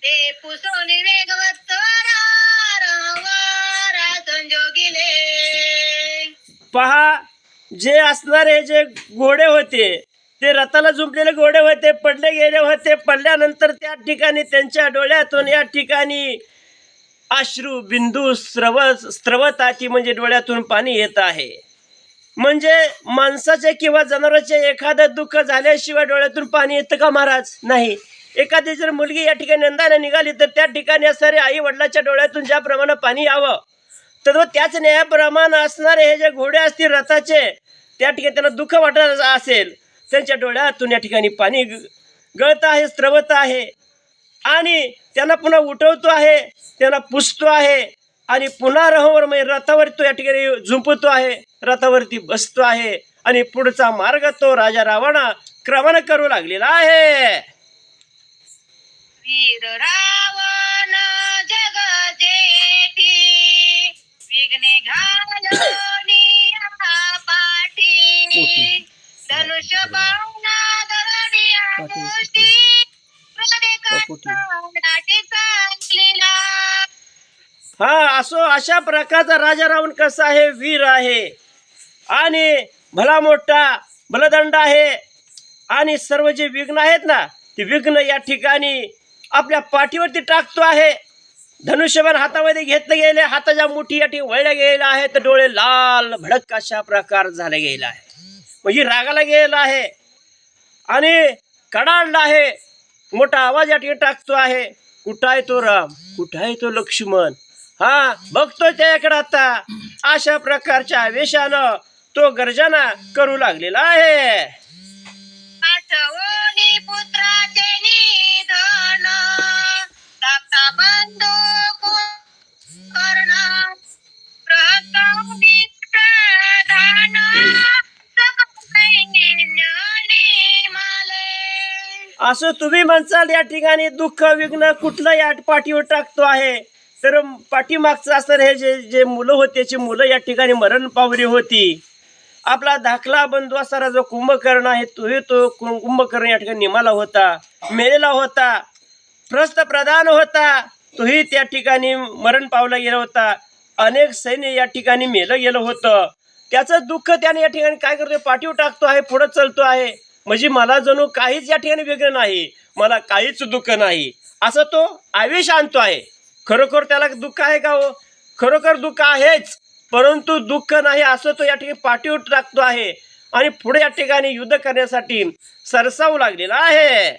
ते पुसोनी वेगवत संजोगिले. पहा, जे असणारे जे घोडे होते ते रथाला जुंपलेले घोडे होते, पडले गेले होते. पडल्यानंतर त्या ठिकाणी त्यांच्या डोळ्यातून या ठिकाणी अश्रू बिंदू स्रवताती म्हणजे डोळ्यातून पाणी येत आहे. म्हणजे माणसाचे किंवा जनावरांचे एखादं दुःख झाल्याशिवाय डोळ्यातून पाणी येतं का महाराज? नाही. एखादी जर मुलगी या ठिकाणी नंदाने निघाली तर त्या ठिकाणी असणारे आई वडिलाच्या डोळ्यातून ज्याप्रमाणे पाणी यावं तर त्याच न्यायाप्रमाणे असणारे हे जे घोडे असतील रथाचे, त्या ठिकाणी त्यांना दुःख वाटत असेल, त्यांच्या डोळ्यातून या ठिकाणी पाणी गळत आहे, स्रवत आहे. आणि त्यांना पुन्हा उठवतो आहे, त्यांना पुसतो आहे आणि पुन्हा रथावर तो या ठिकाणी झुंपतो आहे, रथावरती बसतो आहे आणि पुढचा मार्ग तो राजा रावण क्रमण करू लागलेला आहे. वीर रावण जग जेठी विघ्ने घालोनिया पाठी धनुष्य बाण दरडिया गोष्टी हा, असो अशा प्रकारचा राजा रावण कसा आहे? वीर आहे आणि भला मोठा बलदंड आहे. आणि सर्व जे विघ्न आहेत ना ते विघ्न या ठिकाणी आपल्या पाठीवरती टाकतो आहे. धनुष्यबाण हातामध्ये घेतले गेले, हाताच्या मुठी या ठिकाणी वळल्या गेलेल्या आहेत, तर डोळे लाल भडक अशा प्रकार झाले गेला आहे, म्हणजे रागाला गेलेला आहे आणि कडाडला आहे. मोठा आवाज या ठिकाणी टाकतो आहे, कुठं आहे तो राम, कुठं आहे तो लक्ष्मण? हा, बघतोय त्याकडे आता. अशा प्रकारच्या वेशानं तो गर्जना करू लागलेला आहे. आठवणी पुत्राचे निधन धाकटा बंधू कर्ण प्रहस्ती प्रधान असं तुम्ही म्हणसाल या ठिकाणी दुःख विघ्न कुठलं या पाठीवर टाकतो आहे, तर पाठीमागचं असं हे जे जे मुलं होते त्याची मुलं या ठिकाणी मरण पावली होती. आपला धाकला बंधू असणारा जो कुंभकर्ण आहे तो कुंभकर्ण या ठिकाणी निमाला होता, मेलेला होता. प्रस्थ प्रधान होता, तोही त्या ठिकाणी मरण पावला गेला होता. अनेक सैन्य या ठिकाणी मेलं गेलं होतं. त्याचं दुःख त्याने या ठिकाणी काय करतोय, पाठीवर टाकतो आहे, पुढं चालतो आहे. म्हणजे मला जणू काहीच या ठिकाणी वेगळं नाही, मला काहीच दुःख नाही असं तो आवेश आणतो आहे. खरोखर त्याला दुःख आहे का हो? खरोखर दुःख आहेच, परंतु दुःख नाही असं तो या ठिकाणी पाठीवर टाकतो आहे आणि पुढे या ठिकाणी युद्ध करण्यासाठी सरसावू लागलेला आहे.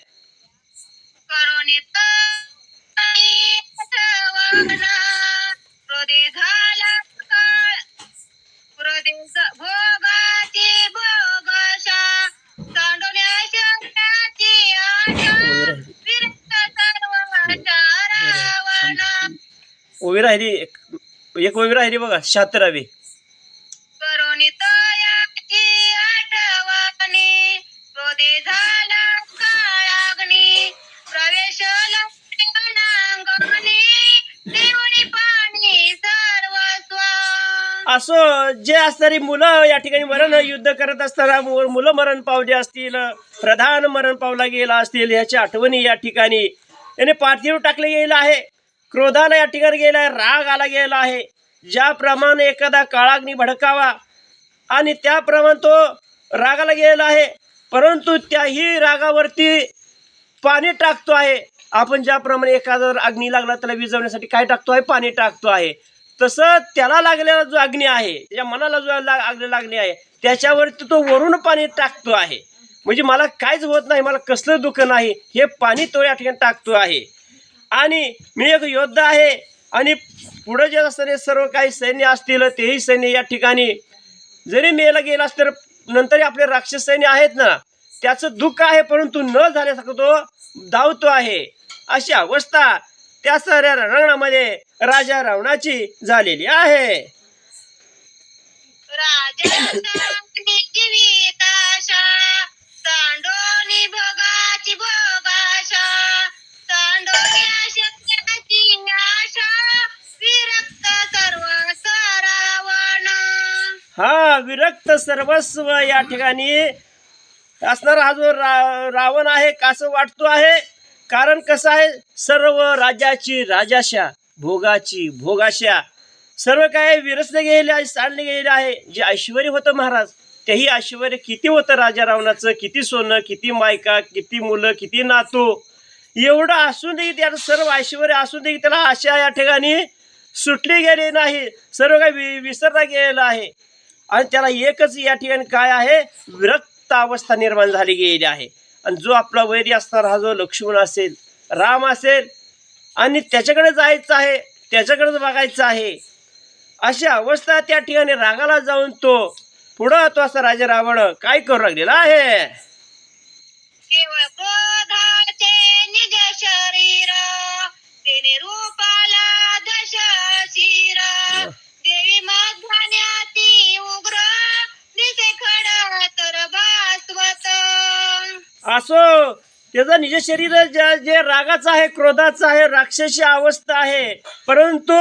ओवी राहिली एक ओवी राहिली बघा, 76वी. करुणितयाची आठवणी क्रोधे झाला काळाग्नी प्रवेश अंगणी देऊनी पाणी असो जे असणारी मुलं या ठिकाणी मरण युद्ध करत असताना मुलं मरण पावली असतील, प्रधान मरण पावला गेला असतील, ह्याच्या आठवणी या ठिकाणी याने पाठीवर टाकले गेलं आहे. क्रोधाला या ठिकाणी गेला आहे, राग आला गेला आहे. ज्याप्रमाणे एखादा काळाग्नी भडकावा आणि त्याप्रमाणे तो रागाला गेला आहे, परंतु त्याही रागावरती पाणी टाकतो आहे. आपण ज्याप्रमाणे एखादा अग्नी लागला त्याला विझवण्यासाठी काय टाकतो आहे? पाणी टाकतो आहे. तसं त्याला लागलेला जो अग्नी आहे, त्याच्या मनाला जो आग लागली आहे, त्याच्यावरती तो वरून पाणी टाकतो आहे. म्हणजे मला काहीच होत नाही, मला कसलं दुःख नाही, हे पाणी तो या ठिकाणी टाकतो आहे. आणि मी एक योद्धा आहे आणि पुढे जे असणारे सर्व काही सैन्य असतील तेही सैन्य या ठिकाणी जरी मेला गेला तर नंतर आपले राक्षस सैन्य आहेत ना, त्याचं दुःख आहे, परंतु न झाल्यासारखं तो धावतो आहे. अशी अवस्था त्या साऱ्या रणामध्ये राजा रावणाची झालेली आहे. राजाची जीविताशा सांडोनी भोगाची भोगाशा सांडोनी आशाची आशा विरक्त सर्व रावण. हा विरक्त सर्वस्व या ठिकाणी असणारा हा जो रावण आहे कसं वाटतो आहे. कारण कसं आहे, सर्व राजाची राजाशा भोगाची भोगाशा सर्व काय विरसले गेले आहे, सांडले गेले आहे. जे ऐश्वर होतं महाराज, तेही ऐश्वर किती होतं राजा रावणाचं, किती सोनं, किती मायका, किती मुलं, किती नातू, एवढं असूनही त्याचं सर्व ऐश्वर असूनही त्याला आशा या ठिकाणी सुटली गेली नाही. सर्व काही विसरला गेलेला आहे. आणि त्याला एकच या ठिकाणी काय आहे, विरक्त अवस्था निर्माण झाली गेलेली आहे. आणि जो आपला वैरी असणारा हा जो लक्ष्मण असेल, राम असेल, आणि त्याच्याकडे जायचं आहे, त्याच्याकडेच बघायचं आहे, अशी अवस्था त्या ठिकाणी रागाला जाऊन तो पुढं तो असा राजा रावण काय करू लागलेला आहे. केवळ क्रोधाचे निज शरीर तेने रूपाला दश शिर देवी मध्यान्याती उग्र दिसे खडा तर भास्वत. असो त्याचं निज शरीर जे रागाचं आहे, क्रोधाचं आहे, राक्षसी अवस्था आहे, परंतु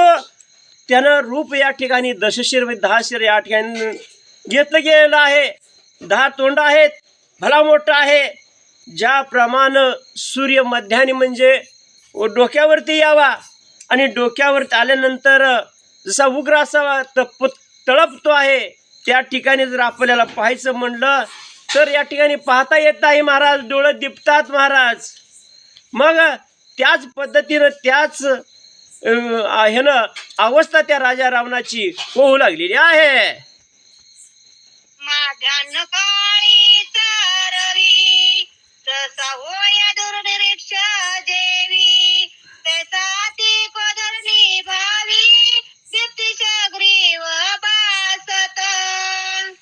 त्यानं रूप या ठिकाणी दशशिर 10 शिर या ठिकाणी घेतलं गेलेलं आहे. 10 तोंड आहेत, भला मोठा आहे. ज्याप्रमाणे सूर्य मध्याने म्हणजे डोक्यावरती यावा आणि डोक्यावरती आल्यानंतर जसा उग्र असावा तळपतो आहे, त्या ठिकाणी जर आपल्याला पाहायचं म्हणलं तर या ठिकाणी पाहता येत नाही महाराज, डोळे दिपतात महाराज. मग त्याच पद्धतीनं त्याच ह्यानं अवस्था त्या राजा रावणाची होऊ लागलेली आहे. माध्यान्न काळी चारवी तसा होय दुर्निरीक्ष जेवी तसा ती कोधरणी भावी दीप्तिश ग्रीव बासत.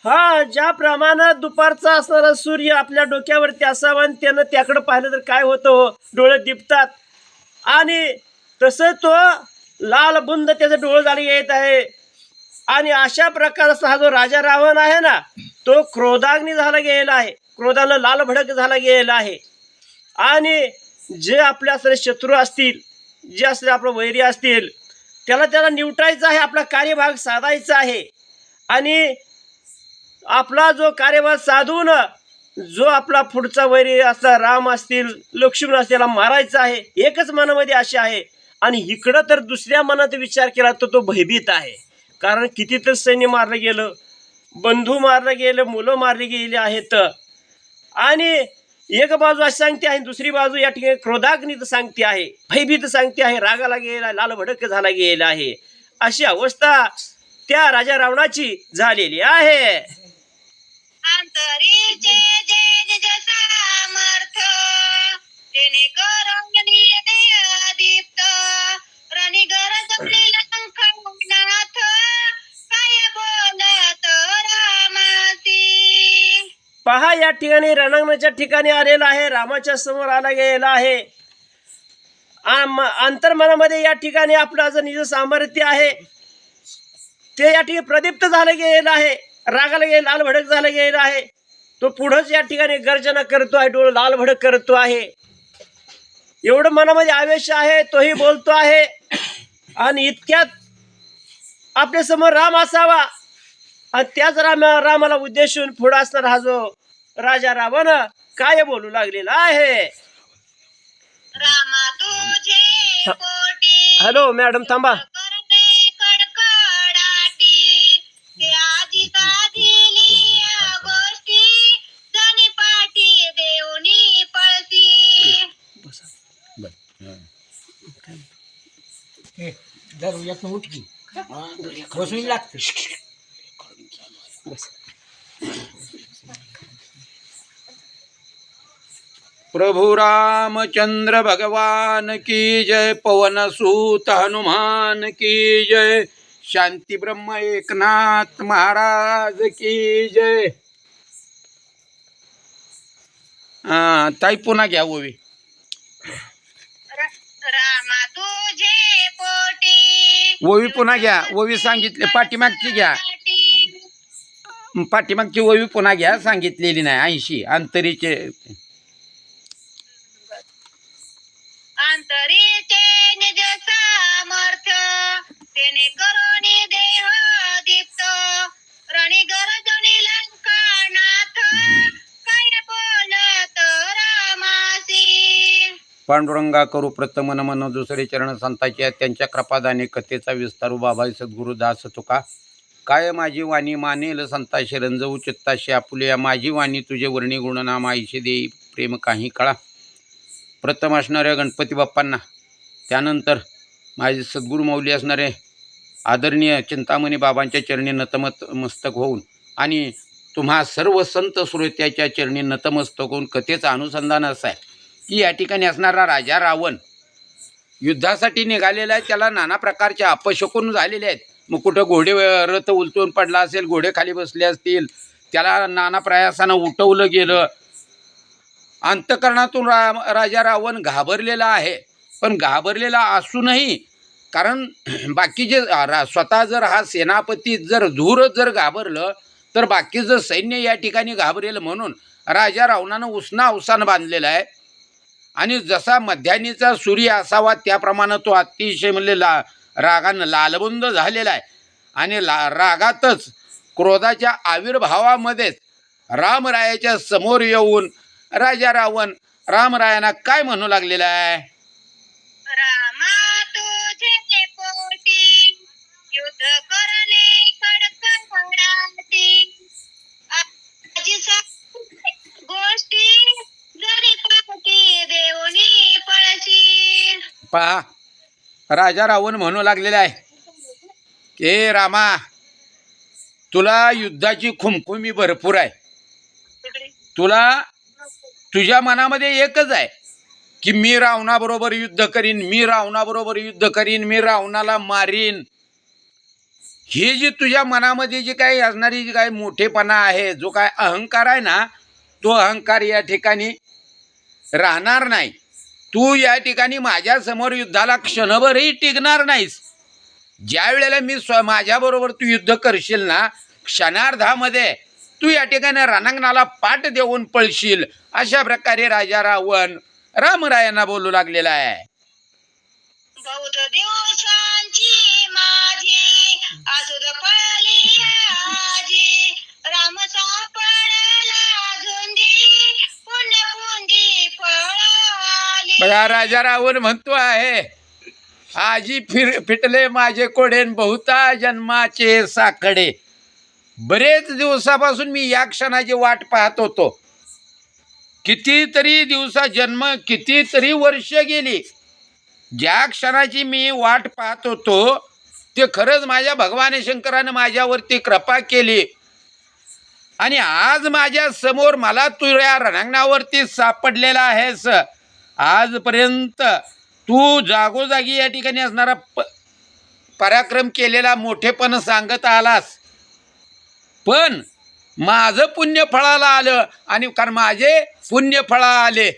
हा ज्याप्रमाणे दुपारचा असणारा सूर्य आपल्या डोक्यावरती असावा आणि त्यानं त्याकडे पाहिलं तर काय होतं, डोळे दिपतात. आणि तसं तो लाल बुंद त्याचं डोळे झाले येत आहे. आणि अशा प्रकारचा हा जो राजा रावण आहे ना, तो क्रोधाग्नी झाला गेलेला आहे, क्रोधानं लाल भडक झाला गेलेला आहे. आणि जे आपल्या असणारे शत्रू असतील, जे असले आपलं वैरी असतील, त्याला निवटायचं आहे, आपला कार्यभाग साधायचा आहे. आणि आपला जो कार्यभाग साधून जो आपला पुढचा वैरी असला, राम असतील, लक्ष्मण असतील, त्याला मारायचा आहे. एकच मनामध्ये अशी आहे. आणि इकडं तर दुसऱ्या मनात विचार केला तर तो भयभीत आहे. कारण किती तर सैन्य मारलं गेलं, बंधू मारलं गेलं, मुलं मारली गेली आहेत. आणि एक बाजू अशी सांगते आहे, दुसरी बाजू या ठिकाणी क्रोधाग्नीत सांगते आहे, भयभीत सांगते आहे, रागाला गेला, लाल भडक झाला गेला आहे. अशी अवस्था त्या राजा रावणाची झालेली आहे. अंतरीचे जे निज सामर्थ तेने करणी दीप्त रणी गरज लंखनाथ काय बोलत रामासी. पहा या ठिकाणी रणांगणाच्या ठिकाणी आलेला आहे, रामाच्या समोर आला गेलेला आहे. अंतर्मनामध्ये या ठिकाणी आपलं असं निज सामर्थ्य आहे, ते या ठिकाणी प्रदीप्त झालं गेलेलं आहे. रागाला गेले, लाल भडक झालं गेलेलं आहे. तो पुढंच या ठिकाणी गर्जना करतो आहे, डोळे लाल भडक करतो आहे. एवढं मनामध्ये आवेश आहे, तोही बोलतो आहे. आणि इतक्यात आपल्या समोर राम असावा आणि त्याच रामाला उद्देशून पुढे असणार हा जो राजा रावण काय बोलू लागलेला आहे. रामा तुझे पोटी हॅलो मॅडम थांबा. करते कडकडाटी ते आजी साधिली गोष्टी जणी पाठी देऊनी पळती. प्रभु रामचंद्र भगवान की जय, पवन सूत हनुमान की जय, शांती ब्रह्म एकनाथ महाराज की जय. ताई पुन्हा घ्या ओवी. रामा तुझे पोटी ओवी पुन्हा घ्या. ओवी सांगितले पाठीमागची घ्या. पाठीमागची ओवी पुन्हा घ्या, सांगितलेली नाही. 80 अंतरीचे अंतरीचे निज सामर्थ्य तेने करोनी देह दीप्त रणी गरजणी लंकानाथ काय बोलत रामासी. पांडुरंगा करू प्रथम नमन, दुसरे चरण संतांचे आहेत. त्यांच्या कृपादाने कथेचा विस्तारू बाबाई सद्गुरु दास तुका. काय माझी वाणी मानेल संताशी, रंजवू चित्ताशी आपुल्या. माझी वाणी तुझे वर्णी गुणनाम, आईशी देई प्रेम काही कळा. प्रथम असणाऱ्या गणपती बाप्पांना, त्यानंतर माझे सद्गुरू मौली असणारे आदरणीय चिंतामणी बाबांच्या चरणी नतमस्तक होऊन आणि तुम्हा सर्व संत श्रोत्याच्या चरणी नतमस्तक होऊन कथेचं अनुसंधान असं आहे की या ठिकाणी असणारा राजा रावण युद्धासाठी निघालेला आहे. त्याला नाना प्रकारचे अपशकुन झालेले आहेत. मग कुठं घोडे रथ उलटून पडला असेल, घोडे खाली बसले असतील, त्याला नाना प्रयासानं उठवलं गेलं. अंतकरणातून राजा रावण घाबरलेला आहे. पण घाबरलेला असूनही, कारण बाकीचे स्वतः जर हा सेनापती जर धूरच जर घाबरलं तर बाकीचं सैन्य या ठिकाणी घाबरेल. म्हणून राजा रावणानं उसना अवसान बांधलेला आहे. आणि जसा मध्यान्हीचा सूर्य असावा त्याप्रमाणे तो अतिशय म्हणजे रागानं लालबुंद झालेला आहे. आणि रागातच क्रोधाच्या आविर्भावामध्येच रामरायाच्या समोर येऊन राजा रावण रामरायांना काय म्हणू लागलेला आहे. रामा तुझे पोटी युद्ध करणे कडकडाटी आजी गोष्टी जरी पाठी देऊनी पळशी. पहा, राजा रावण म्हणू लागलेला आहे की रामा, तुला युद्धाची खुमखुमी भरपूर आहे. तुला तुझ्या मनामध्ये एकच आहे की मी रावणाबरोबर युद्ध करीन, मी रावणाबरोबर युद्ध करीन, मी रावणाला मारीन. ही जी तुझ्या मनामध्ये जी काही असणारी जी काही मोठेपणा आहे, जो काय अहंकार आहे ना, तो अहंकार या ठिकाणी राहणार नाही. तू या ठिकाणी माझ्यासमोर युद्धाला क्षणभरही टिकणार नाहीस. ज्या वेळेला मी माझ्याबरोबर तू युद्ध करशील ना, क्षणार्धामध्ये तू या ठिकाणी रणांगणाला पाठ देऊन पळशील. अशा प्रकारे राजा रावण रामरायांना बोलू लागलेला आहे. बौद्ध दिवसांची माझी आसुद पळली आजी राम सापडला झुंजी पुण्य पुंजी पळाली. बघा, राजा रावण म्हणतो आहे, आजी फिटले माझे कोडेन बहुता जन्माचे साकडे. बरेच दिवसापासून मी या क्षणाची वाट पाहत होतो. कितीतरी दिवसा जन्म, कितीतरी वर्ष गेली. ज्या क्षणाची मी वाट पाहत होतो ते खरंच माझ्या भगवान शंकरानं माझ्यावरती कृपा केली. आणि आज माझ्या समोर मला तू या रणांगणावरती सापडलेला आहेस. आजपर्यंत तू जागोजागी या ठिकाणी असणारा पराक्रम केलेला मोठेपण सांगत आलास. पण माझं पुण्य फळाला आलं. आणि कारण माझे पुण्य फळा आले,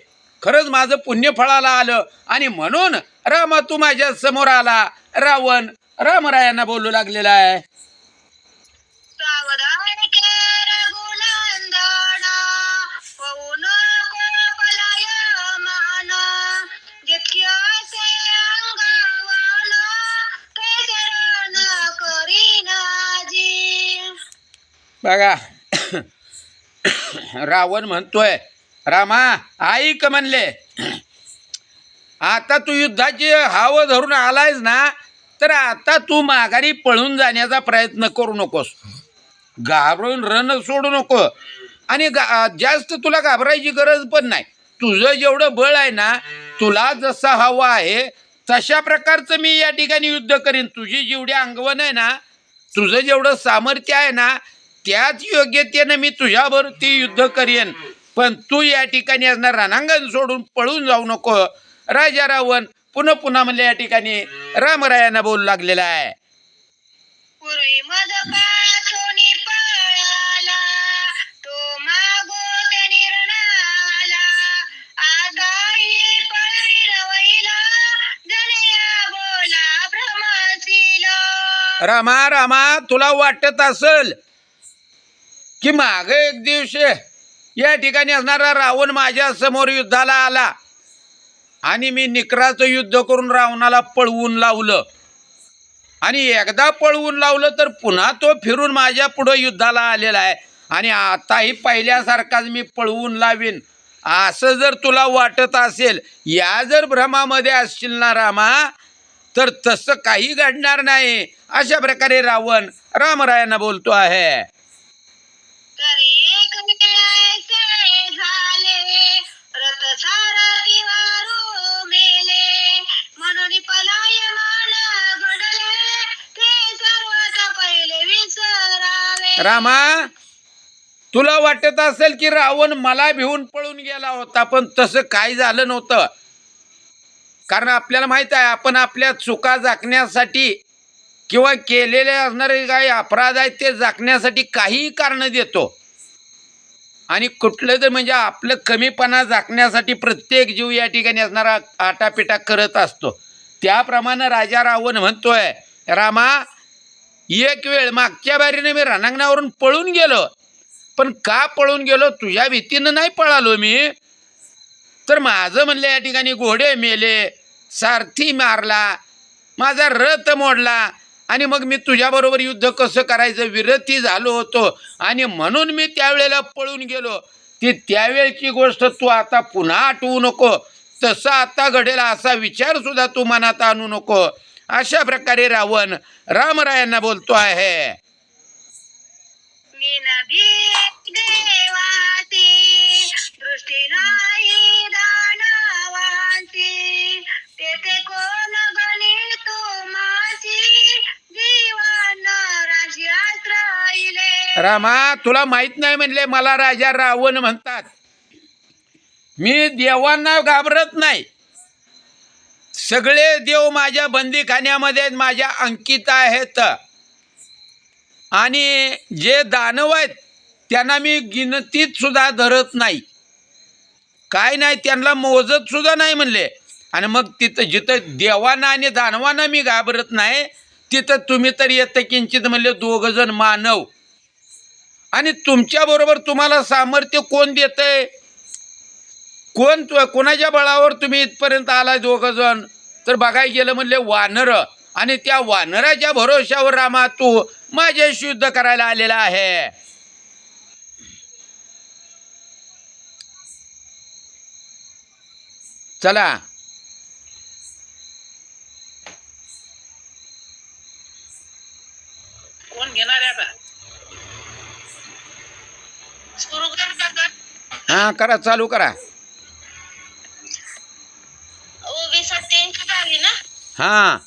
खरंच माझं पुण्य फळाला आलं. आणि म्हणून रामा तू माझ्या समोर आला. रावण रामरायांना बोलू लागलेला आहे. सावधान के रघुनंदन पवन कोपलाय मान जितके असे अंगावन ते शरण करीनाजी. बघा रावण म्हणतोय रामा ऐक म्हणले, आता तू युद्धाची हाव धरून आलायस ना, तर आता तू माघारी पळून जाण्याचा प्रयत्न करू नकोस, घाबरून रण सोडू नको. आणि जास्त तुला घाबरायची गरज पण नाही. तुझं जेवढं बळ आहे ना, तुला जसा हवा आहे तशा प्रकारचं मी या ठिकाणी युद्ध करीन. तुझी जेवढी अंगवण आहे ना, तुझं जेवढं सामर्थ्य आहे ना, त्याच योग्यतेनं मी तुझ्याबरोबर ती युद्ध करीन. पण तू या ठिकाणी असणार रणांगण सोडून पळून जाऊ नको. राजा रावण पुन्हा पुन्हा म्हणले या ठिकाणी रामरायांना बोलू लागलेला आहे. पूर्वी मज पासोनी पळाला, तो मागोते निर्णाला, आताही पळविरवैला, जनिया बोला भ्रमसिला. रामा रामा तुला वाटत असेल की मागे एक दिवशी या ठिकाणी असणारा रावण माझ्या समोर युद्धाला आला आणि मी निकराचं युद्ध करून रावणाला पळवून लावलं, आणि एकदा पळवून लावलं तर पुन्हा तो फिरून माझ्या पुढं युद्धाला आलेला आहे, आणि आताही पहिल्यासारखाच मी पळवून लावीन, असं जर तुला वाटत असेल, या जर भ्रमामध्ये असशील ना रामा, तर तसं काही घडणार नाही. अशा प्रकारे रावण रामरायांना बोलतो आहे. तरी एक वेळेसे झाले, रथ सारथी वारू मेले, म्हणून पलायमान घडले, ते सर्वात पहिले विसरावे. रामा तुला वाटत असेल की रावण मला भिवून पळून गेला होता, पण तसं काही झालं नव्हतं. कारण आपल्याला माहित आहे, आपण आपल्या चुका झाकण्यासाठी किंवा केलेले असणारे काही अपराध आहेत ते झाकण्यासाठी काही कारण देतो, आणि कुठलं तर म्हणजे आपलं कमीपणा झाकण्यासाठी प्रत्येक जीव या ठिकाणी असणारा आटापिटा करत असतो. त्याप्रमाणे राजा रावण म्हणतोय रामा, एक वेळ मागच्या बारीने मी रणांगणावरून पळून गेलो, पण का पळून गेलो? तुझ्या भीतीनं नाही पळालो मी, तर माझं म्हणलं या ठिकाणी घोडे मेले, सारथी मारला, माझा रथ मोडला, आणि मग मी तुझ्याबरोबर युद्ध कसं करायचं विरती झालो होतो, आणि म्हणून मी त्यावेळेला पळून गेलो. ती त्यावेळची गोष्ट तू आता पुन्हा आठवू नको, तसं आता घडेल असा विचारसुद्धा तू मनात आणू नको. अशा प्रकारे रावण रामरायांना बोलतो आहे. मी नदी देवाची, दृष्टी नाही दानवांची, तेथे कोण गणितो माझी, जीवन राज्यात राहिले. रामा तुला माहित नाही म्हणले मला राजा रावण म्हणतात. मी देवांना घाबरत नाही. सगळे देव माझ्या बंदीखान्यामध्ये माझ्या अंकित आहेत, आणि जे दानव आहेत त्यांना मी गिनतीत सुद्धा धरत नाही, काय नाही त्यांना मोजत सुद्धा नाही म्हणले. आणि मग तिथं जिथं देवांना आणि दानवांना मी घाबरत नाही, तिथं तुम्ही तर येतं किंचित म्हणले 2 जण मानव, आणि तुमच्याबरोबर तुम्हाला सामर्थ्य कोण देतंय? कोणाच्या बळावर तुम्ही इथपर्यंत आला 2 जण? तर बघायला गेलं म्हणले वानर, आणि त्या वानराच्या भरोशावर रामा तू माझ्याशी युद्ध करायला आलेला आहे. चला कोण घेणार आहे आता? सुरू कर का? हा करा, चालू करा. ओबी 87 झाली ना? हां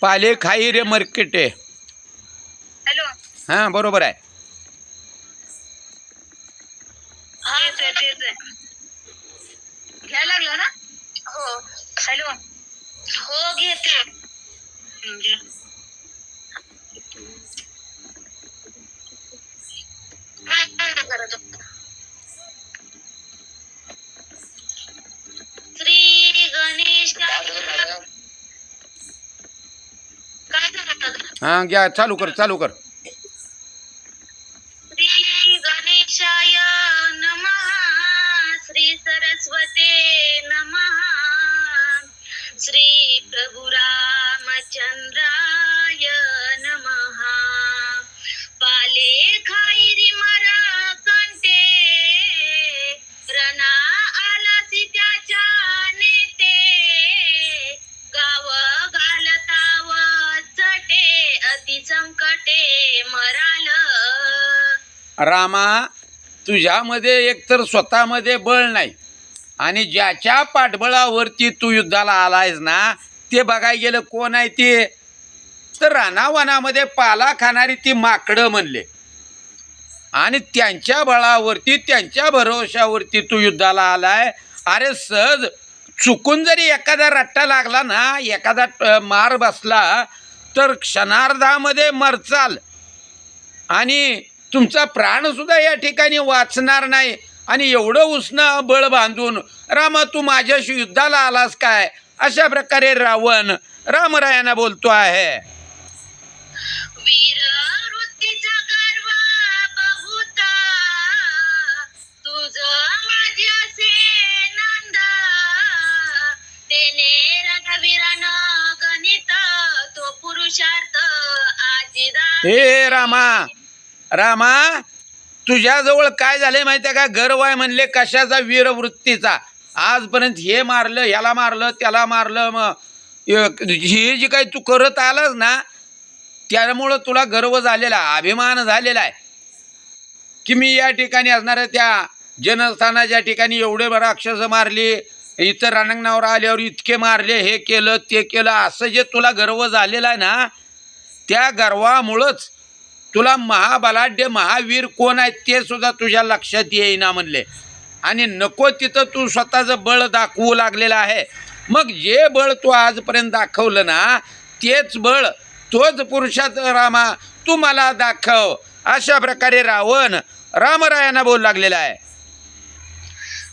पाले खाई रे मर्केटे. हॅलो, हां बरोबर आहे. तेच आहे. घ्यायला लागलं ना? हो. हॅलो, हो घेते. श्री गणेश. काय झालं? हां घ्या, चालू कर. श्री गणेशाय नमः, श्री सरस्वते नमः, श्री प्रभु रामचंद्राय नमः. पाले खाई री रामा, तुझ्यामध्ये एकतर स्वतःमध्ये बळ नाही आणि ज्याच्या पाठबळावरती तू युद्धाला आलायस ना, ते बघायला गेलं कोण आहे ते, तर रानावनामध्ये पाला खाणारी ती माकडं म्हणले. आणि त्यांच्या बळावरती, त्यांच्या भरोशावरती तू युद्धाला आलाय. अरे सहज चुकून जरी एखादा रट्टा लागला ना, एखादा मार बसला, तर क्षणार्धामध्ये मरचाल आणि तुमचा प्राणसुद्धा या ठिकाणी वाचणार नाही. आणि एवढं उष्ण बळ बांधून रामा तू माझ्याशी युद्धाला आलास काय, अशा प्रकारे रावण रामरायांना बोलतो आहे. वीर वृत्तीचा गर्व बहुता, तुझ माझ्यासे नंद, तेने रणवीरन गणित, तो पुरुषार्थ आजिदा. हे रामा, तुझ्याजवळ काय झाले माहिती आहे का? गर्व आहे म्हणले कशाचा? वीरवृत्तीचा. आजपर्यंत हे मारलं, ह्याला मारलं, त्याला मारलं, मग ही जी काही तू करत आलास ना, त्यामुळं तुला गर्व झालेला, अभिमान झालेला आहे की मी या ठिकाणी असणाऱ्या त्या जनस्थानाच्या ठिकाणी एवढे राक्षस मारले, इतर रणांगणावर आल्यावर इतके मारले, हे केलं ते केलं, असं जे तुला गर्व झालेला आहे ना, त्या गर्वामुळंच तुला महाबलाढ्य महावीर कोण आहेत ते सुद्धा तुझ्या लक्षात येईना म्हणले. आणि नको तिथं तू स्वतःचं बळ दाखवू लागलेलं आहे. मग जे बळ तू आजपर्यंत दाखवलं ना, तेच बळ, तोच पुरुषाचा रामा तू मला दाखव, अशा प्रकारे रावण रामरायांना बोलू लागलेला आहे.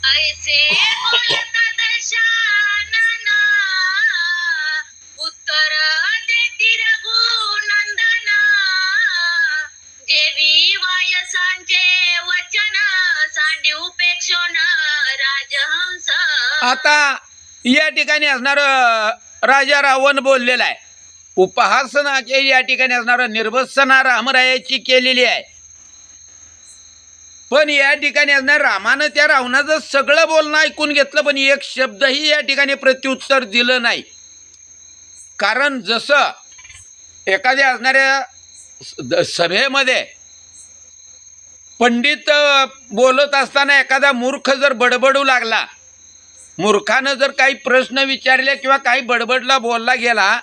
ऐसे बोलता दशानना, उत्तर देती रघुनंदना, जेवी वायसांचे वचन, सांडी उपेक्षोन राजहंस. आता या ठिकाणी असणार राजा रावण बोललेला आहे. उपहासना के या ठिकाणी असणार निर्भत्सना रामरायाची केलेली आहे. पण या ठिकाणी असणार रामानं त्या रावणाचं सगळं बोलणं ऐकून घेतलं, पण एक शब्दही या ठिकाणी प्रत्युत्तर दिलं नाही. कारण जसं एखाद्या असणाऱ्या सभेमध्ये पंडित बोलत असताना एखादा मूर्ख जर बडबडू लागला, मूर्खानं जर काही प्रश्न विचारले किंवा काही बडबडला बोलला गेला,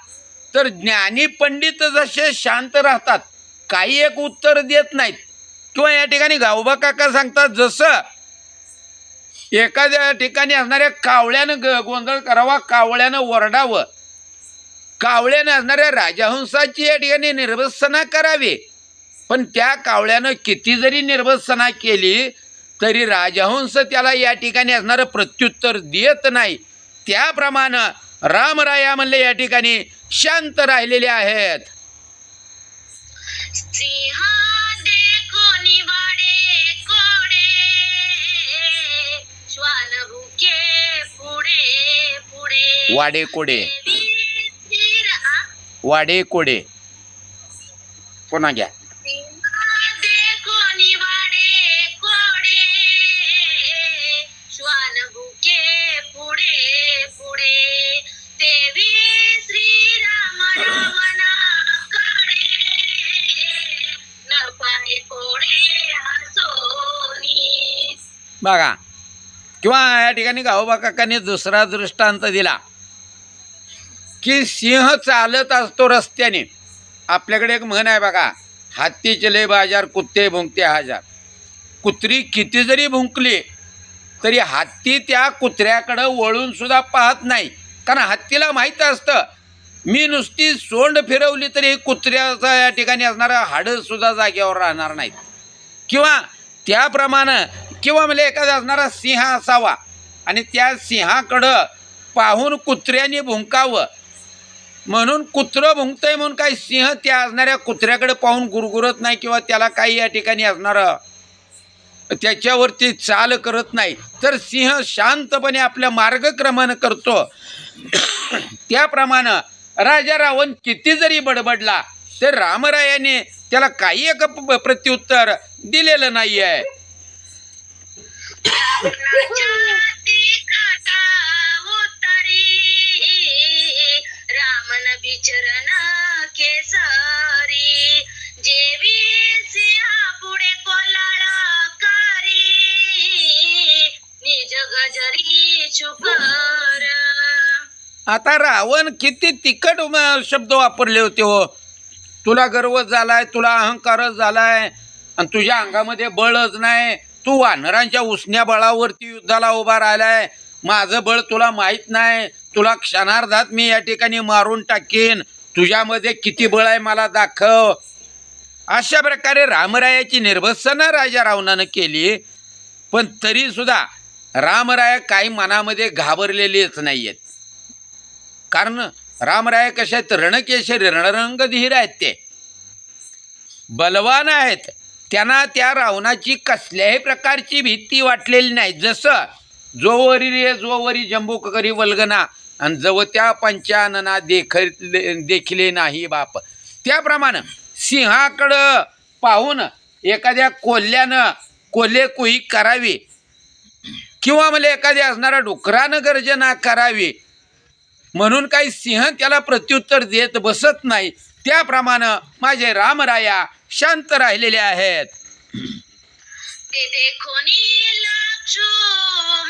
तर ज्ञानी पंडित जसे शांत राहतात, काही एक उत्तर देत नाहीत. किंवा या ठिकाणी गावबा काका सांगतात, जसं एखाद्या ठिकाणी असणाऱ्या कावळ्यानं गोंधळ करावा, कावळ्यानं ओरडावं, कावळ्यानं असणाऱ्या राजहंसाची या ठिकाणी निर्भत्सना करावी. पण त्या कावळ्यानं किती जरी निर्भत्सना केली तरी राजहंस त्याला या ठिकाणी असणारं प्रत्युत्तर देत नाही. त्याप्रमाणे रामराया म्हणले या ठिकाणी शांत राहिलेले आहेत. सिंह देखो निवाडे कोडे, श्वान भुके पुढे पुढे. वाडे कोडे, स्थिर वाडे कोडे, पुन्हा घ्या. सिंह देखो निवाडे कोडे, श्वान भुके पुढे पुढे. देवी श्रीराम रावणा कडे, न पाहे कोडे हसोनी. बघा, किंवा या ठिकाणी गावोबा काकांनी दुसरा दृष्टांत दिला की सिंह चालत असतो रस्त्याने. आपल्याकडे एक म्हण आहे बघा, हाती चले बाजार कुत्ते भुंकते हजार. कुत्री किती जरी भुंकली तरी हत्ती त्या कुत्र्याकडं वळून सुद्धा पाहत नाही. कारण हत्तीला माहीत असतं, मी नुसती सोंड फिरवली तरी कुत्र्याचा या ठिकाणी असणारं हाडं सुद्धा जागेवर राहणार नाहीत. किंवा त्याप्रमाणे किंवा म्हणजे एखादा असणारा सिंह असावा आणि त्या सिंहाकडं पाहून कुत्र्याने भुंकावं, म्हणून कुत्रं भुंकतंय म्हणून काही सिंह त्या असणाऱ्या कुत्र्याकडे पाहून गुरगुरत नाही किंवा त्याला काही या ठिकाणी असणारं त्याच्यावरती चाल करत नाही, तर सिंह शांतपणे आपल्या मार्गक्रमण करतो. त्याप्रमाणे राजा रावण किती जरी बडबडला तर रामरायाने त्याला काही एक प्रत्युत्तर दिलेलं नाही आहे. रामन विचरण केसरी, जेवी सिंहा पुढे कोलाळा कारी निज गजरी चुकर. आता रावण किती तिखट शब्द वापरले होते हो. तुला गर्व झालाय, तुला अहंकारच झालाय आणि तुझ्या अंगामध्ये बळच नाही. तू वानरांच्या उसण्या बळावरती युद्धाला उभा राहिलाय. माझं बळ तुला माहीत नाही. तुला क्षणार्धात मी या ठिकाणी मारून टाकीन. तुझ्यामध्ये किती बळ आहे मला दाखव. अशा प्रकारे रामरायाची निर्भत्सना राजा रावणानं केली. पण तरीसुद्धा रामराया काही मनामध्ये घाबरलेलेच नाही आहेत. कारण रामराया कसे आहेत, रणकेशरी रणरंगधीर आहेत, ते बलवान आहेत. त्यांना त्या रावणाची कसल्याही प्रकारची भीती वाटलेली नाही. जसं जोवरी जंबूक करी वल्गना आणि जवत्या पंचानना देखले नाही बाप, त्याप्रमाणे सिंहाकडं पाहून एखाद्या कोल्ह्यानं कोल्हेकुई करावी किंवा मला एखाद्या असणाऱ्या डुकरानं गर्जना करावी म्हणून काही सिंह त्याला प्रत्युत्तर देत बसत नाही. त्याप्रमाणे माझे रामराया शांत राहिलेले आहेत. ते देखोनी लक्ष्मणा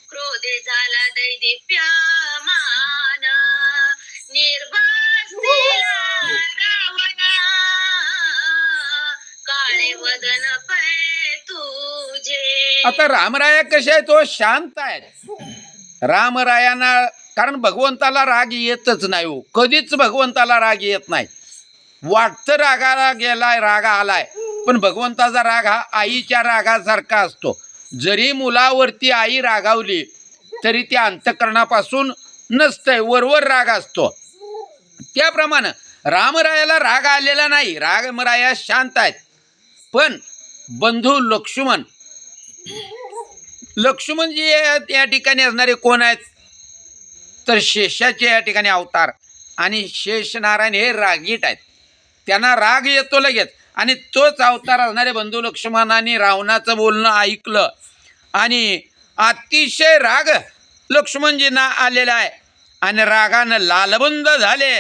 क्रोधे झाला दैदिप्यमान निर्भस्तीला रावणा काळे वदन पै तुझे. आता रामराया कसे आहेत, तो शांत आहेत. रामरायांना कारण भगवंताला राग येतच नाही हो. कधीच भगवंताला राग येत नाही. वाटतं रागाला गेलाय, राग आलाय, पण भगवंताचा राग हा आईच्या रागासारखा असतो. जरी मुलावरती आई रागावली तरी त्या अंतःकरणापासून नसतंय, वरवर राग असतो. त्याप्रमाणे रामरायाला राग आलेला नाही. रामराया शांत आहेत. पण बंधू लक्ष्मण जी या ठिकाणी असणारे कोण आहेत तर शेषाचे या ठिकाणी अवतार. आणि शेषनारायण हे रागीट आहेत. त्यांना राग येतो लगेच. आणि तोच अवतार असणारे बंधू लक्ष्मणाने रावणाचं बोलणं ऐकलं आणि अतिशय राग लक्ष्मणजींना आलेला आहे. आणि रागानं लालबंद झाले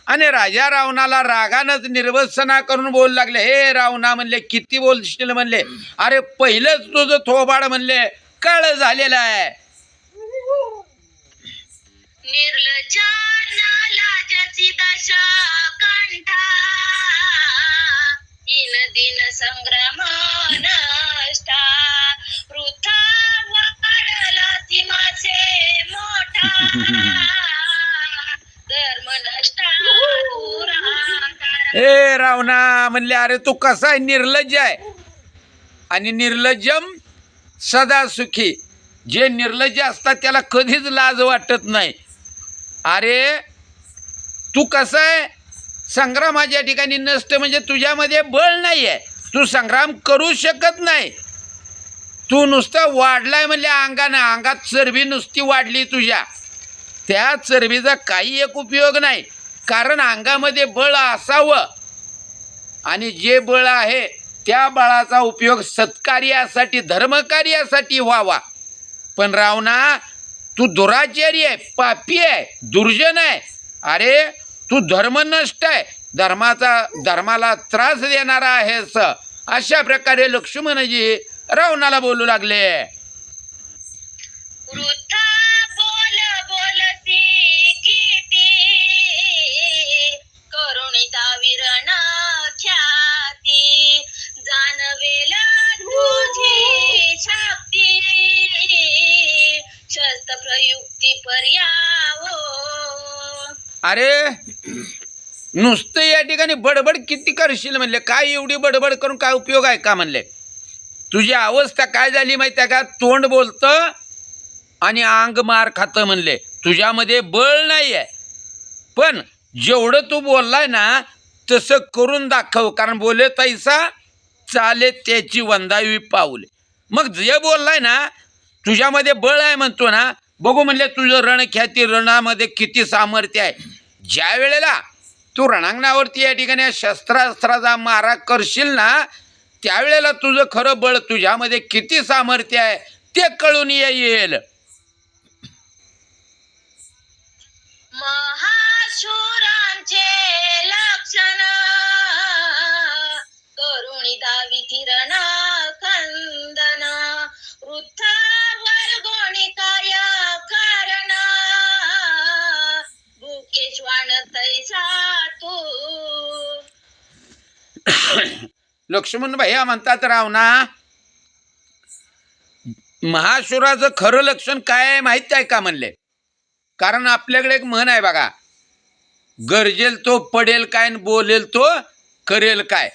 आणि राजा रावणाला रागानंच निर्भत्सना करून बोलू लागले. हे रावणा म्हणले, किती बोलशील म्हणले. अरे पहिलंच तुझं थोबाड म्हणले कळ झालेला आहे. निर्लज्जाना लाजाची दशा कंठा इन दिन संग्राम नष्टा वृथा वाढला सीमाचे मोठा धर्म नष्टा दुराचार. हे रावणा म्हणले, अरे तू कसा आहे, निर्लज्ज आहे. आणि निर्लज्जम सदा सुखी. जे निर्लज्ज असतात त्याला कधीच लाज वाटत नाही. अरे तू कसं आहे, संग्रामाच्या ठिकाणी नष्ट म्हणजे तुझ्यामध्ये बळ नाही आहे. तू संग्राम करू शकत नाही. तू नुसतं वाढलाय म्हणले अंगानं. अंगात चरबी नुसती वाढली तुझ्या. त्या चरबीचा काही एक उपयोग नाही. कारण अंगामध्ये बळ असावं आणि जे बळ आहे त्या बळाचा उपयोग सत्कार्यासाठी धर्मकार्यासाठी व्हावा. पण रावणा तू दुराचारी आहे, पापी आहे, दुर्जन आहे. अरे तू धर्मनष्ट आहे, धर्माला त्रास देणारा आहेस. अशा प्रकारे लक्ष्मणजी रावणाला बोलू लागले. वृथा बोलती किती करुणिता विरण ख्याती जाणवेल तुझी शक्ती शस्त्र प्रयुक्ती पर्यावो. अरे नुसतं या ठिकाणी बडबड किती करशील म्हणले. काय एवढी बडबड करून काय उपयोग आहे का म्हणले. तुझी अवस्था काय झाली माहिती आहे का, तोंड बोलतं आणि अंग मार खातं म्हणले. तुझ्यामध्ये बळ नाही आहे. पण जेवढं तू बोललाय ना तसं करून दाखव. कारण बोले तैसा चाले त्याची वंदावी पाऊले. मग जे बोललाय ना तुझ्यामध्ये बळ आहे म्हणतो ना, बघू म्हणले तुझं रणख्याती, रणामध्ये किती सामर्थ्य आहे. ज्या वेळेला तू रणांगणावरती या ठिकाणी शस्त्रास्त्राचा मारा करशील ना त्यावेळेला तुझं खरं बळ, तुझ्यामध्ये किती सामर्थ्य आहे ते कळून येईल. महाशूरांचे लक्षण आणि दावी रणा खंदन वृथावर गोणी काय कारण भूकेश्वान तैसा तू. लक्ष्मण भैया म्हणतात रावणा, महाशुराचं खरं लक्षण काय आहे माहित आहे का म्हणले? कारण आपल्याकडे एक म्हण आहे बघा, गरजेल तो पडेल काय आणि बोलेल तो करेल काय.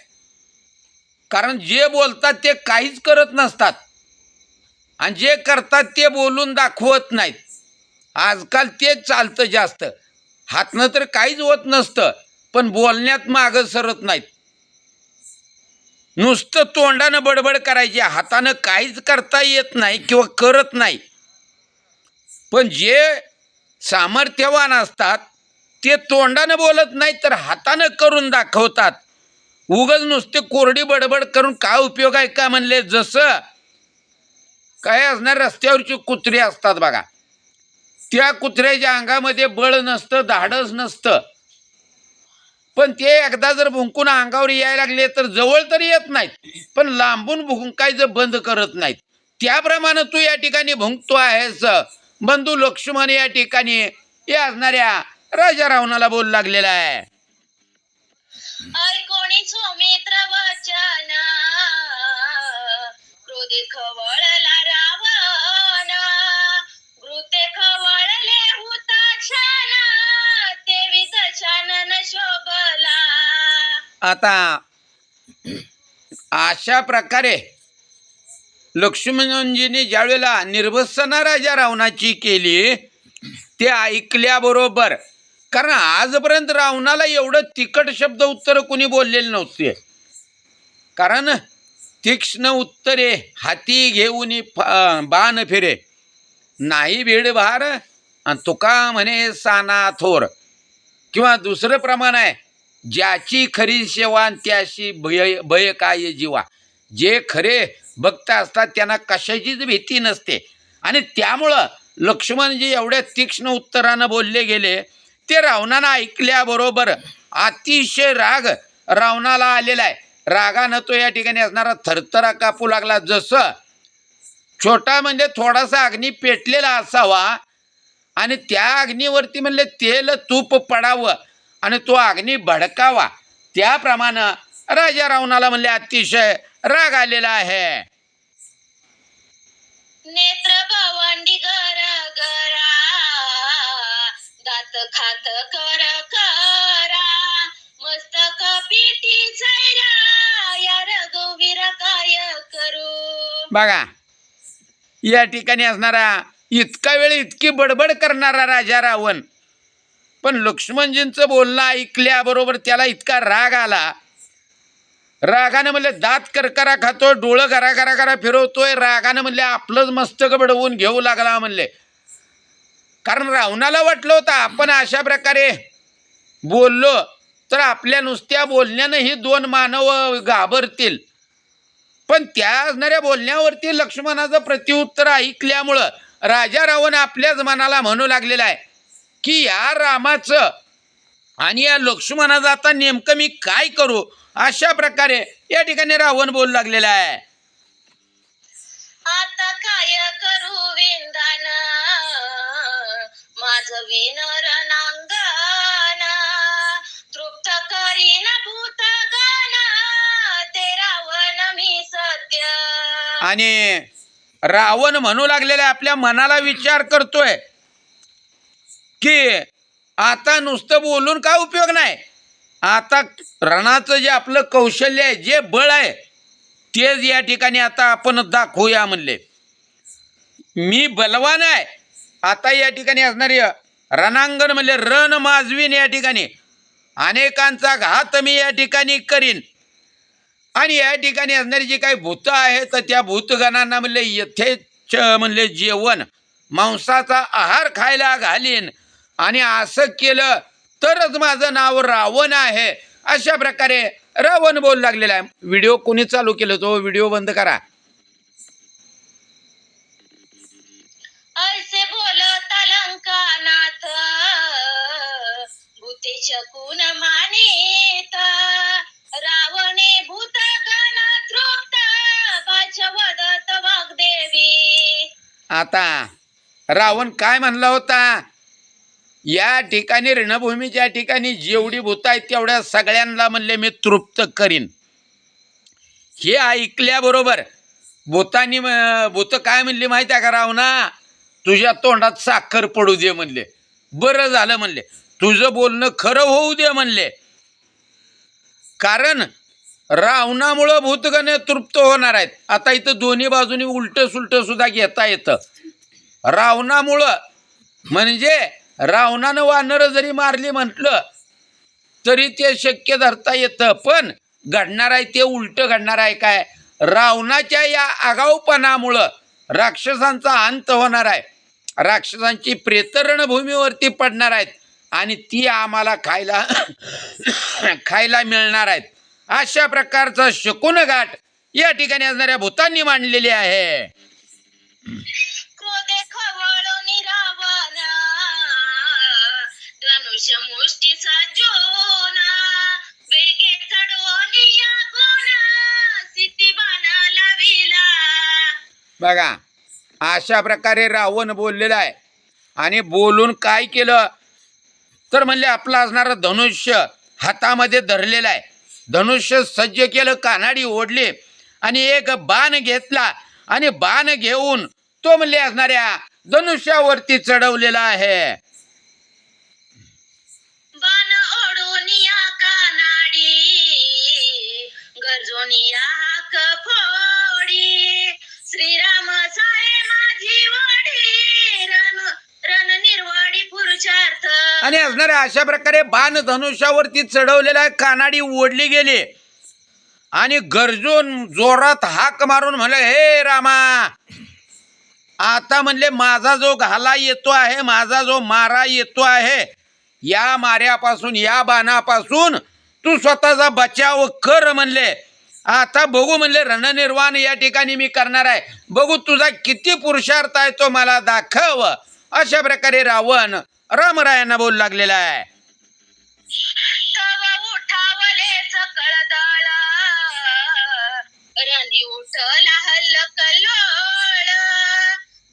कारण जे बोलतात ते काहीच करत नसतात आणि जे करतात ते बोलून दाखवत नाहीत. आजकाल तेच चालतं जास्त. हातनं तर काहीच होत नसतं पण बोलण्यात मागं सरत नाहीत. नुसतं तोंडानं बडबड करायची, हातानं काहीच करता येत नाही किंवा करत नाही. पण जे सामर्थ्यवान असतात ते तोंडानं बोलत नाही तर हातानं करून दाखवतात. उगाच नुसते कोरडी बडबड करून काय उपयोग आहे का म्हणले? जसं काय असणार, रस्त्यावरची कुत्री असतात बघा, त्या कुत्र्याच्या अंगामध्ये बळ नसतं, धाडस नसतं, पण ते एकदा जर भुंकून अंगावर यायला लागले तर जवळ तर येत नाहीत, पण लांबून भुंकायचं बंद करत नाहीत. त्याप्रमाणे तू या ठिकाणी भुंकतो आहेस. बंधू लक्ष्मण या ठिकाणी या असणाऱ्या राजा रावणाला बोलू लागलेला आहे. ऐकोणी सुमित्र वचन क्रोधे खवळला रावण घृते खवळले हुता छान तेवी दशानन शोभला. आता अशा प्रकारे लक्ष्मणजीने ज्यावेळेला निर्भत्सना राजा रावणाची केली ते ऐकल्याबरोबर, कारण आजपर्यंत रावणाला एवढं तिखट शब्द उत्तर कोणी बोललेले नव्हते. कारण तीक्ष्ण उत्तरे हाती घेऊन बाण फिरे, नाही भीडभार तुका म्हणे साना थोर. किंवा दुसरं प्रमाण आहे, ज्याची खरी सेवा त्याशी भय काय जीवा. जे खरे भक्त असतात त्यांना कशाचीच भीती नसते. आणि त्यामुळं लक्ष्मणजी एवढ्या तीक्ष्ण उत्तरानं बोलले गेले ते रावणानं ऐकल्याबरोबर अतिशय राग रावणाला आलेला आहे. रागानं तो या ठिकाणी असणारा थरथरा कापू लागला. जसं छोटा म्हणजे थोडासा अग्नी पेटलेला असावा आणि त्या अग्नीवरती म्हणले तेल तूप पडावं आणि तो अग्नी भडकावा, त्याप्रमाणे राजा रावणाला म्हणले अतिशय राग आलेला आहे. नेत्र गवंडी गर गरा दात खात कर करा मस्तक पीठी सैरा या रघुवीर काय करू. बघा या ठिकाणी असणारा इतका वेळ इतकी बडबड करणारा राजा रावण, पण लक्ष्मणजींचं बोलणं ऐकल्याबरोबर त्याला इतका राग आला. रागानं म्हणले दात करकरा खातोय, डोळं घरा घरा घरा फिरवतोय. रागानं म्हणले आपलंच मस्तक बडवून घेऊ लागला म्हणले. कारण रावणाला वाटलं होतं आपण अशा प्रकारे बोललो तर आपल्या नुसत्या बोलण्यानं ही दोन मानव घाबरतील. पण त्या असणाऱ्या बोलण्यावरती लक्ष्मणाचं प्रत्युत्तर ऐकल्यामुळं राजा रावण आपल्याच मनाला म्हणू लागलेला आहे की या रामाचं आणि या लक्ष्मणाचं आता नेमकं मी काय करू. अशा प्रकारे या ठिकाणी रावण बोलू लागलेला आहे. आता काय करू विंदान माझ विनर नांगन तृप्त करीन भूत गण ते रावण मी सत्य. आणि रावण म्हणू लागलेला आपल्या मनाला विचार करतोय की आता नुसतं बोलून काय उपयोग नाही. आता रणाचं जे आपलं कौशल्य आहे, जे बळ आहे तेच या ठिकाणी आता आपण दाखवूया म्हणले. मी बलवान आहे. आता या ठिकाणी असणारी रणांगण म्हणले रण माजवीन, या ठिकाणी अनेकांचा घात मी या ठिकाणी करीन. आणि या ठिकाणी असणारी जी काही भूत आहेत तर त्या भूतगणांना म्हणले यथेच्छ म्हणले जेवण मांसाचा आहार खायला घालीन. आणि असं केलं तरच माझं नाव रावण आहे. अशा प्रकारे रावण बोलू लागलेला आहे. व्हिडिओ कोणी चालू केलं तो व्हिडिओ बंद करा. ऐसे बोलत लंकानाथ भूते शकून मानित रावणे भूत गण तृप्त पाचवदत वाग्देवी. आता रावण काय म्हणला होता? या ठिकाणी रणभूमीच्या ठिकाणी जेवढी भूत आहेत तेवढ्या सगळ्यांना म्हणले मी तृप्त करीन. हे ऐकल्याबरोबर भूत काय म्हणले माहिती आहे का? रावणा, तुझ्या तोंडात साखर पडू दे म्हणले. बरं झालं म्हणले, तुझं बोलणं खरं होऊ दे म्हणले. कारण रावणामुळं भूतगण तृप्त होणार आहेत. आता इथं दोन्ही बाजूनी उलट सुलट सुद्धा घेता येतं. रावणामुळं म्हणजे रावणानं वानर जरी मारली म्हटलं तरी ते शक्य धरता येतं, पण घडणार आहे ते उलट घडणार आहे. काय? रावणाच्या या आगाऊपणामुळं राक्षसांचा अंत होणार आहे. राक्षसांची प्रेत रणभूमीवरती पडणार आहेत आणि ती आम्हाला खायला मिळणार आहेत. अशा प्रकारचा शकुन घाट या ठिकाणी असणाऱ्या भूतांनी मांडलेली आहे. क्रोधे खवळून रावण धनुष्य मुष्टीचा जोना, वेगे चढवून या गुण सिद्धी बाण लाविला. बघा, अशा प्रकारे रावण बोललेला आहे. आणि बोलून काय केलं तर म्हणले आपलं असणारं धनुष्य हातामध्ये धरलेलं आहे. धनुष्य सज्ज केलं, कानाडी ओढली आणि एक बाण घेतला आणि बाण घेऊन तो म्हणले असणाऱ्या धनुष्यावरती चढवलेला आहे. बाण ओढून या कानाडी गरजून या हाक फोडी. श्रीराम साहे माझी वडी रण निर्वाडी पुरुषार्थ. आणि असणाऱ्या अशा प्रकारे बाण धनुष्यावरती चढवलेला आहे. कानाडी ओढली गेली आणि गरजून जोरात हाक मारून म्हणले, हे रामा, आता म्हणले माझा जो घाला येतो आहे, माझा जो मारा येतो आहे, या माऱ्यापासून या बाणापासून तू स्वतःचा बचाव कर म्हणले. आता बघू म्हणले रणनिर्वाण या ठिकाणी मी करणार आहे. बघू तुझा किती पुरुषार्थ आहे तो मला दाखव. अशा प्रकारे रावण रामरायांना बोलू लागलेला आहे. तव उठावलेच कळदाळ रणी उठला हल्ल कल्लोळ.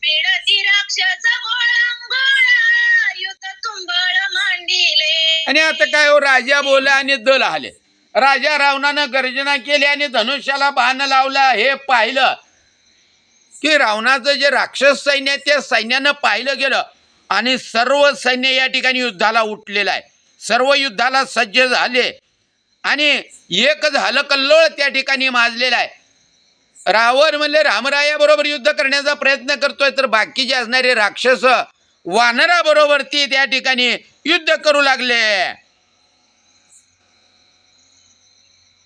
बिडती राक्षस गोळंगोळ युद्ध तुंबळ मांडिले. आणि आता काय हो, राजा बोला आणि दल आले. राजा रावणानं गर्जना केली आणि धनुष्याला बाण लावला. हे पाहिलं की रावणाचं जे राक्षस सैन्य आहे त्या सैन्यानं पाहिलं गेलं आणि सर्व सैन्य या ठिकाणी युद्धाला उठलेलं आहे. सर्व युद्धाला सज्ज झाले आणि एक झालं कल्लोळ त्या ठिकाणी माजलेला आहे. रावण म्हणले रामरायाबरोबर युद्ध करण्याचा प्रयत्न करतोय, तर बाकीचे असणारे राक्षस वानराबरोबर ती त्या ठिकाणी युद्ध करू लागले.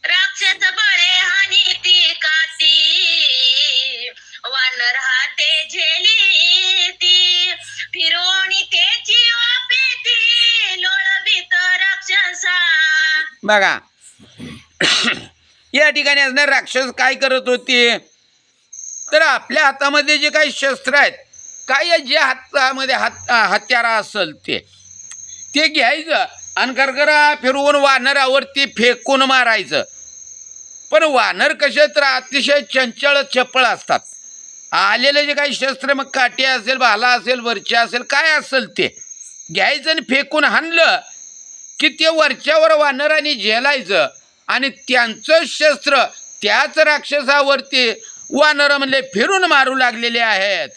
राक्षस बळे हानी ती काती वानर हाते झेली ती. फिरोणी त्याची वापेती लोळवित राक्षसा. बघा, या ठिकाणी असणारे राक्षस काय करत होते तर आपल्या हातामध्ये जे काही शस्त्र आहेत, काय जे हातामध्ये हत्यारा असेल ते घ्यायचं आणि गरगरा फिरवून वानरावरती फेकून मारायचं. पण वानर कसे तर अतिशय चंचल चपळ असतात. आलेले जे काही शस्त्र, मग काठी असेल, भाला असेल, वरची असेल, काय असेल ते घ्यायचं आणि फेकून हाणलं की ते वरच्यावर वानरांनी झेलायचं आणि त्यांचं शस्त्र त्याच राक्षसावरती वानर म्हणले फिरून मारू लागलेले आहेत.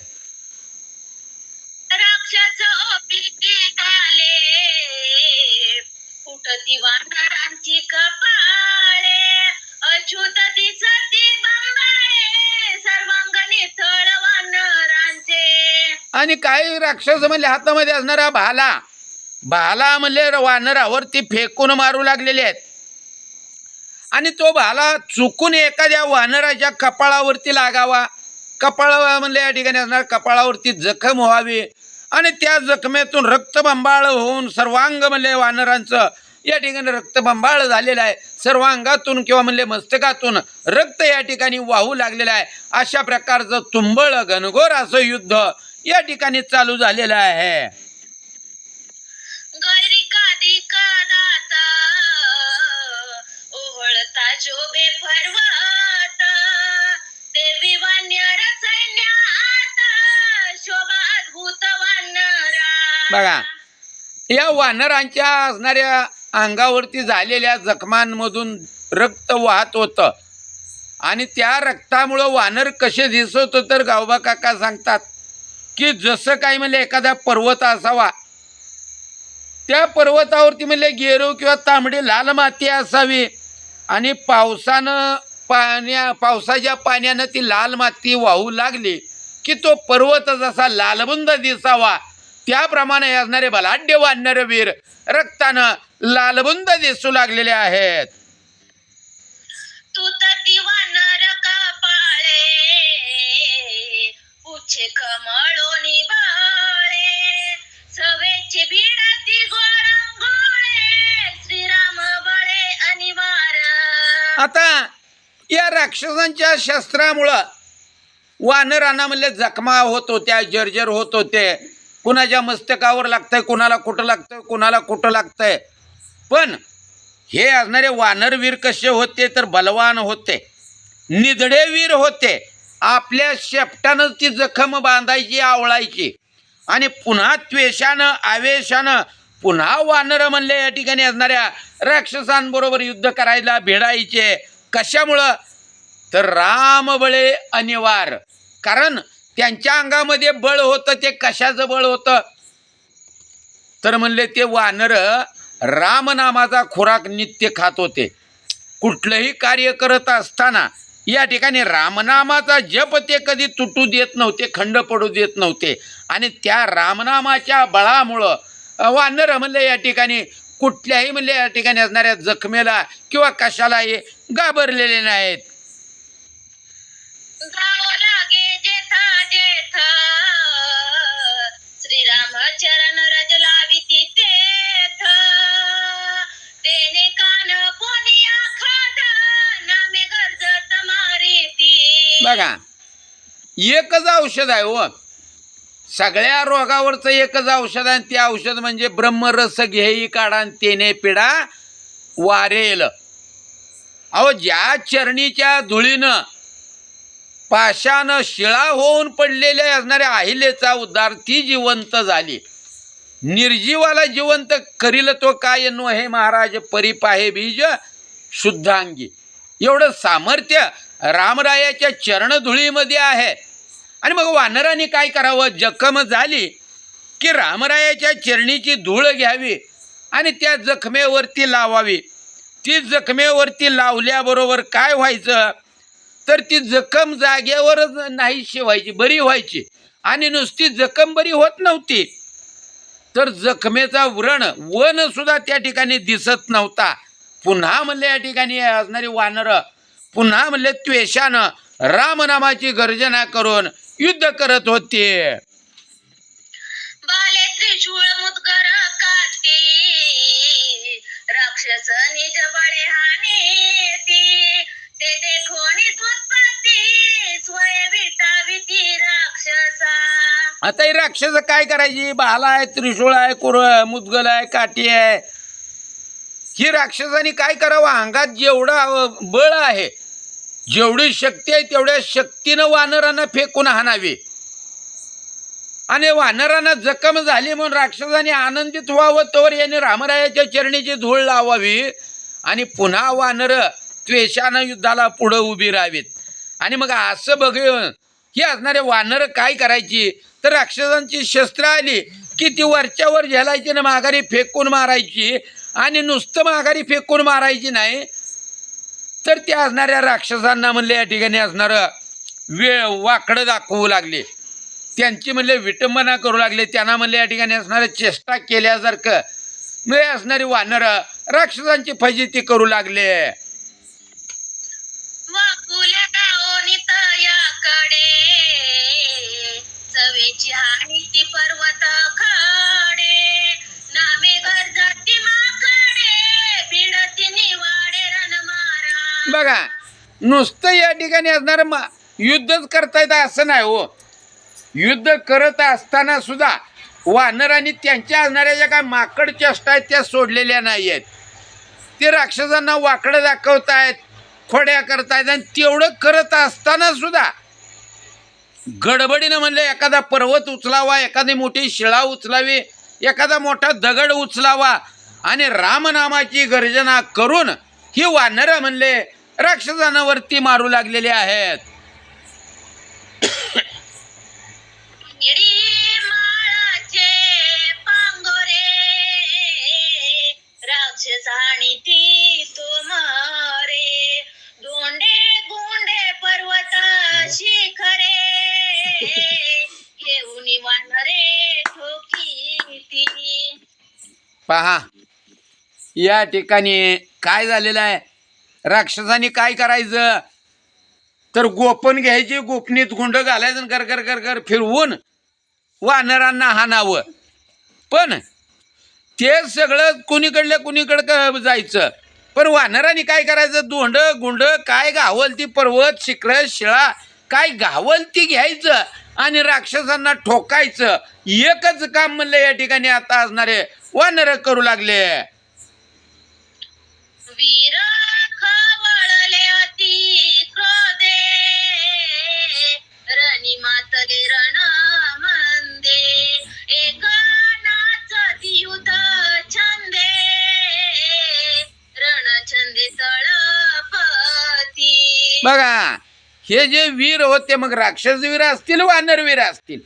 राक्षस ओपीत आले उठती वानरांची कपाळे. अछूत दिसती बंबाळे सर्वांग निथळ वानरांचे. आणि काही राक्षस म्हणले हातामध्ये असणारा भाला म्हणले वानरावरती फेकून मारू लागलेले आहेत. आणि तो भाला चुकून एखाद्या वानराच्या कपाळावरती लागावा. कपाळ म्हणले या ठिकाणी असणार कपाळावरती जखम व्हावी आणि त्या जखमेतून रक्तबंबाळ होऊन सर्वांग म्हणले वानरांचं या ठिकाणी रक्तबंबाळ झालेलं आहे. सर्वांगातून किंवा म्हणले मस्तकातून रक्त या ठिकाणी वाहू लागलेलं आहे. अशा प्रकारचं तुंबळ घनघोर असं युद्ध या ठिकाणी चालू झालेलं आहे. गैरिकादिक दाता ओहळता शोभे पर्वत. बघा, या वानरांच्या असणाऱ्या अंगावरती झालेल्या जखमांमधून रक्त वाहत होतं आणि त्या रक्तामुळं वानर कसे दिसत होतं तर गावबा काका सांगतात की जसं काही म्हणले एखादा पर्वत असावा, त्या पर्वतावरती म्हणले गेरू किंवा तांबडी लाल माती असावी आणि पावसाच्या पाण्यानं ती लाल माती वाहू लागली की तो पर्वत जसा लालबुंद दिसावा, त्याप्रमाणे असणारे बलाढ्य वानरवीर रक्तानं लालबुंद दिसू लागलेले आहेत. तू तती वानर कपाळे पुछे कमळोनी बाळे सवेची भिडती गोळंगोळे श्रीराम बळे अनिवार्य. आता या राक्षसांच्या शस्त्रामुळं वानरांना म्हणले जखमा होत होत्या, जर्जर होत होते. कुणाच्या मस्तकावर लागतंय, कुणाला कुठं लागतंय, कुणाला कुठं लागतंय. पण हे असणारे वानरवीर कसे होते तर बलवान होते, निधडे वीर होते. आपल्या शेपटानं ती जखम बांधायची, आवळायची आणि पुन्हा त्वेषानं आवेशानं पुन्हा वानर म्हणले या ठिकाणी असणाऱ्या राक्षसांबरोबर युद्ध करायला भिडायचे. कशामुळं तर रामबळे अनिवार्य. कारण त्यांच्या अंगामध्ये बळ होतं. ते कशाचं बळ होतं तर म्हणले ते वानर रामनामाचा खुराक नित्य खात होते. कुठलंही कार्य करत असताना या ठिकाणी रामनामाचा जप ते कधी तुटू देत नव्हते, खंड पडू देत नव्हते. आणि त्या रामनामाच्या बळामुळं वानर म्हणले या ठिकाणी कुठल्याही म्हणले या ठिकाणी असणाऱ्या जखमेला किंवा कशालाही घाबरलेले नाहीत. गाव लागे जेथा जेथ श्रीरामचरण रज लाविती तेथ तेने कान कोणी आखात नामे गरजत मारिती. बघा, एकच औषध आहे हो, सगळ्या रोगावरचं एकच औषध आहे. ते औषध म्हणजे ब्रह्मरस घेई काढा तेने पिढा वारेल. अहो, ज्या चरणीच्या धुळीनं पाशानं शिळा होऊन पडलेल्या असणाऱ्या अहिलेचा उद्धार ती जिवंत झाली. निर्जीवाला जिवंत करील तो काय नो हे महाराज परिपाहे बीज शुद्धांगी. एवढं सामर्थ्य रामरायाच्या चरणधुळीमध्ये आहे. आणि मग वानरांनी काय करावं, जखम झाली की रामरायाच्या चरणीची धूळ घ्यावी आणि त्या जखमेवरती लावावी. ती जखमेवरती लावल्याबरोबर काय व्हायचं तर ती जखम जागेवरच नाही शिवायची, बरी व्हायची. आणि नुसती जखम बरी होत नव्हती तर जखमेचा वन सुद्धा त्या ठिकाणी दिसत नव्हता. पुन्हा म्हणले या ठिकाणी असणारी वानर पुन्हा म्हणले त्वेषानं रामनामाची गर्जना करून युद्ध करत होते. बाले त्रिशूळ मुदगर काती राक्षस निज बळे हानेती ते देखोनी उत्पत्ती स्वय विटाविती राक्षसा. आता ही राक्षस काय करायची, भाला आहे, त्रिशूळ आहे, मुदगल आहे, काठी आहे. ही राक्षसांनी काय करावं, अंगात जेवढं बळ आहे, जेवढी शक्ती आहे तेवढ्या शक्तीनं वानरांना फेकून हाणावी. आणि वानरांना जखम झाली म्हणून राक्षसांनी आनंदित व्हावं तोवर याने रामरायाच्या चरणीची धूळ लावावी आणि पुन्हा वानर त्वेषानं युद्धाला पुढं उभी राहावीत. आणि मग असं बघून ही असणारे वानर काय करायची तर राक्षसांची शस्त्र आली की ती वरच्यावर झेलायची ना माघारी फेकून मारायची. आणि नुसतं माघारी फेकून मारायची नाही तर त्या असणाऱ्या राक्षसांना म्हणले या ठिकाणी असणारं वाकडं दाखवू लागले. त्यांची म्हणले विटंबना करू लागले. त्यांना म्हणले या ठिकाणी असणारं चेष्टा केल्यासारखं म्हणजे असणारी वानर राक्षसांची फजिती करू लागले. वाकुल्या गाओनी तयाकडे चवेची हानी ती पर्वत खडे नामे गरजती माकडे भिडती निवाडे रणमारा. बघा, नुसतं या ठिकाणी असणारं युद्धच करता येतं असं नाही हो. युद्ध करत असताना सुद्धा वानरांनी त्यांच्या असणाऱ्या ज्या काय माकड चेष्टा आहेत त्या सोडलेल्या नाही आहेत. ते राक्षसांना वाकडं दाखवतायत, खोड्या करतायत. आणि तेवढं करत असताना सुद्धा गडबडीनं म्हणलं एखादा पर्वत उचलावा, एखादी मोठी शिळा उचलावी, एखादा मोठा दगड उचलावा आणि रामनामाची गर्जना करून ही वानरं म्हणले राक्षसांवरती मारू लागलेले आहेत. निळी माळाचे पांगोरे राक्षस आणि ती तो मारे दोंडे गुंडे पर्वत शिखरे घेऊन वानरे ठोकीती. पहा या ठिकाणी काय झालेलं आहे, राक्षसांनी काय करायचं तर गोपन घ्यायची, गोपनीत गुंड घालायचं आणि कर कर कर कर फिरवून वानरांना हाणावं. पण ते सगळं कुणीकडे जायचं. पण वानरांनी काय करायचं, दोंड गुंड काय गावल ती पर्वत शिखर शिळा काय गावल ती घ्यायचं आणि राक्षसांना ठोकायचं. एकच काम म्हणलं या ठिकाणी आता असणारे वानर करू लागले. वीर खवळले अति क्रोधे रणी मातले रण मंदे एक नाचती युद्ध छंदे रणछंदे तळपती. बघा हे जे वीर होते, मग राक्षस वीर असतील वानर वीर असतील,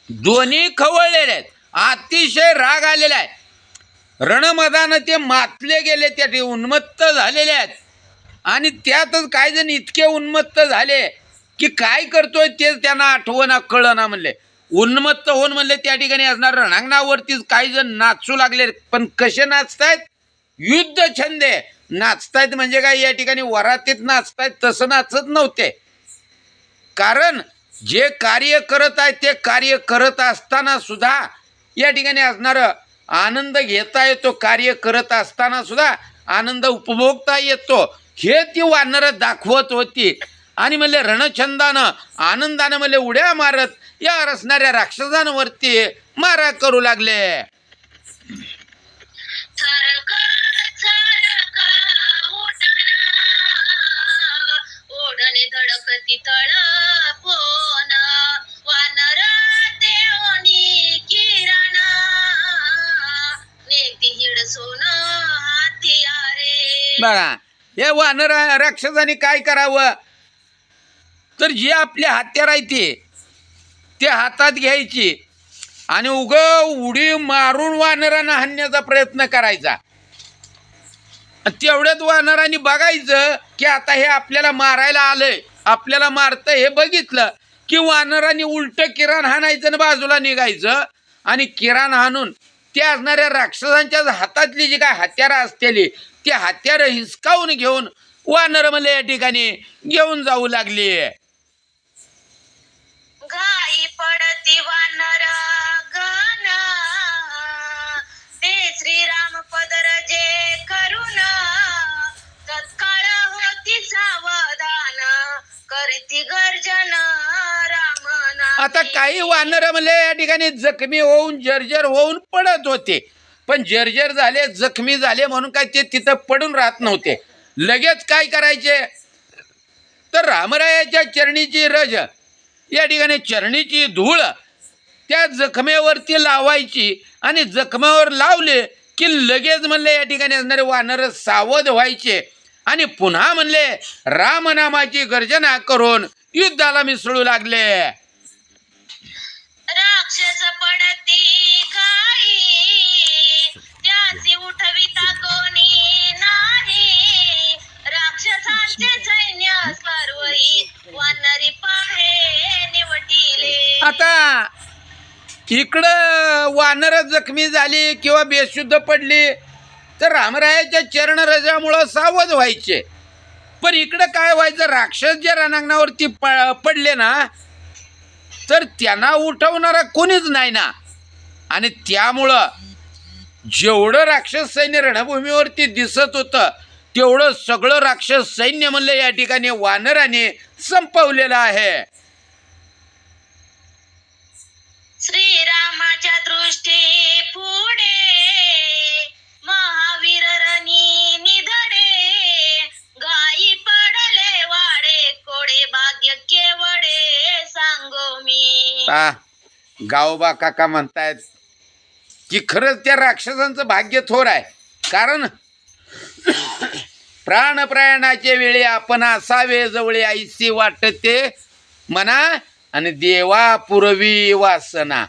दोन्ही खवळलेले आहेत, अतिशय राग आलेला आहे. रणमदानं ते मातले गेले, त्या उन्मत्त झालेले आहेत. आणि त्यातच काही जण इतके उन्मत्त झाले की काय करतोय तेच त्यांना आठवणा कळना. म्हणले उन्मत्त होऊन म्हणले त्या ठिकाणी असणार रणांगणावरतीच काही जण नाचू लागले. पण कसे नाचतायत, युद्ध छंदे नाचतायत. म्हणजे काय या ठिकाणी वरातीत नाचतायत तसं नाचत नव्हते. कारण जे कार्य करत आहेत ते कार्य करत असताना सुद्धा या ठिकाणी असणारं आनंद घेता येतो, कार्य करत असताना सुद्धा आनंद उपभोगता येतो, हे ती वानरं दाखवत होती. आणि म्हणले रणछंदानं आनंदानं म्हणले उड्या मारत या असणाऱ्या राक्षसांवरती मारा करू लागले. ओढणे धडकती तळपोन वानर देवनी किरण नेती हिडसोन हातियारे. बघा हे वानर राक्षसांनी काय करावं तर जे आपले हत्यार आहे ते हातात घ्यायची आणि उडी मारून वानरांना हाणण्याचा प्रयत्न करायचा. तेवढ्यात वानरांनी बघायचं की आता हे आपल्याला मारायला आलंय, आपल्याला मारतं हे बघितलं की वानरांनी उलट किरण हाणायचं आणि बाजूला निघायचं. आणि किरण हाणून त्या असणाऱ्या राक्षसांच्या हातातली जी काय हत्यारं असलेली ती हत्यारं हिसकावून घेऊन वानर म्हणले या ठिकाणी घेऊन जाऊ लागली. घाई पडती वानर गण ते श्रीराम पदर जे करून तत्काळ होती सावधान करती गर्जन रामना. आता काही वानर म्हणले या ठिकाणी जखमी होऊन जर्जर होऊन पडत होते. पण जर्जर झाले, जखमी झाले म्हणून काय ते तिथं पडून राहत नव्हते. लगेच काय करायचे तर रामरायाच्या चरणीची रज या ठिकाणी चरणीची धूळ त्या जखमेवरती लावायची आणि जखमेवर लावले की लगेच म्हणले या ठिकाणी असणारे वानर सावध व्हायचे आणि पुन्हा म्हणले रामनामाची गर्जना करून युद्धाला मिसळू लागले. राक्षस पडती घाई त्याची उठविता कोणी नाही राक्षसांचे सैन्य सर्वही वानरी पाहे निवटिले. आता इकडं वानर जखमी झाली किंवा बेशुद्ध पडली तर रामरायाच्या चरणरजामुळं सावध व्हायचे. पण इकडं काय व्हायचं, राक्षस जे रणांगणावरती पडले ना तर त्यांना उठवणारा कोणीच नाही ना. आणि त्यामुळं जेवढं राक्षस सैन्य रणभूमीवरती दिसत होतं तेवढं सगळं राक्षस सैन्य म्हणलं या ठिकाणी वानराने संपवलेलं आहे. श्रीरामाच्या दृष्टी पुढे महावीर रणी निधडे गाई पडले वाडे कोडे भाग्य केवडे सांगो मी. गावोबा काका म्हणतायत की खरंच त्या राक्षसांचं भाग्य थोर आहे. कारण प्राणप्रयाणाच्या वेळी आपण असावे जवळे ऐसी वाटते मना आणि देवा पुरवी वासना.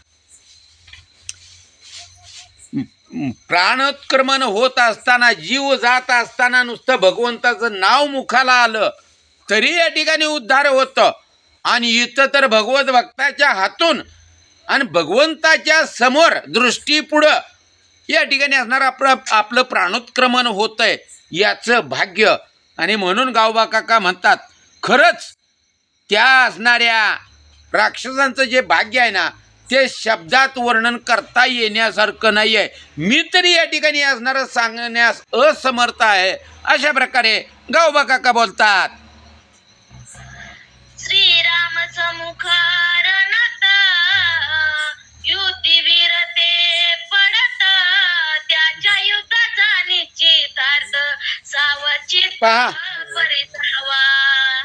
प्राणोत्क्रमण होत असताना, जीव जात असताना नुसतं भगवंताचं नाव मुखाला आलं तरी या ठिकाणी उद्धार होतं. आणि इथं तर भगवत भक्ताच्या हातून आणि भगवंताच्या समोर दृष्टीपुढं या ठिकाणी असणार आपलं प्राणोत्क्रमण होतंय याचं भाग्य. आणि म्हणून गावबा काका म्हणतात खरंच त्या असणाऱ्या राक्षसांचं जे भाग्य आहे ना ते शब्दात वर्णन करता येण्यासारखं नाही आहे. मी तरी या ठिकाणी असणारं सांगण्यास असमर्थ आहे. अशा प्रकारे गावबा काका बोलतात. श्रीराम समुखारणात युद्धवीर ते पडत त्याच्या युद्धाचा निश्चितार्थ सावचित पहा. परिधावा.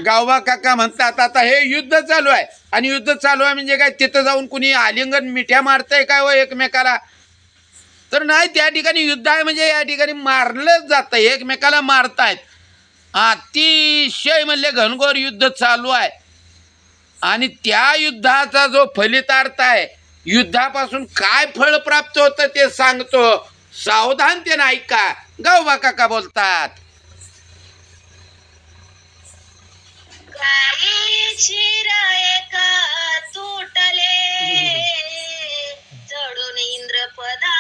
गावबा काका म्हणतात आता हे युद्ध चालू आहे आणि युद्ध चालू आहे म्हणजे काय तिथं जाऊन कुणी आलिंगन मिठ्या मारतंय काय व एकमेकाला, तर नाही. त्या ठिकाणी युद्ध आहे म्हणजे या ठिकाणी मारलं जातं, एकमेकाला मारतायत. अतिशय म्हणले घनघोर युद्ध चालू आहे. आणि त्या युद्धाचा जो फलितार्थ आहे, युद्धापासून काय फळ प्राप्त होतं ते सांगतो. सावधानतेने ऐका. गावबा काका बोलतात. काही शिर एका तुटले चढून इंद्रपदा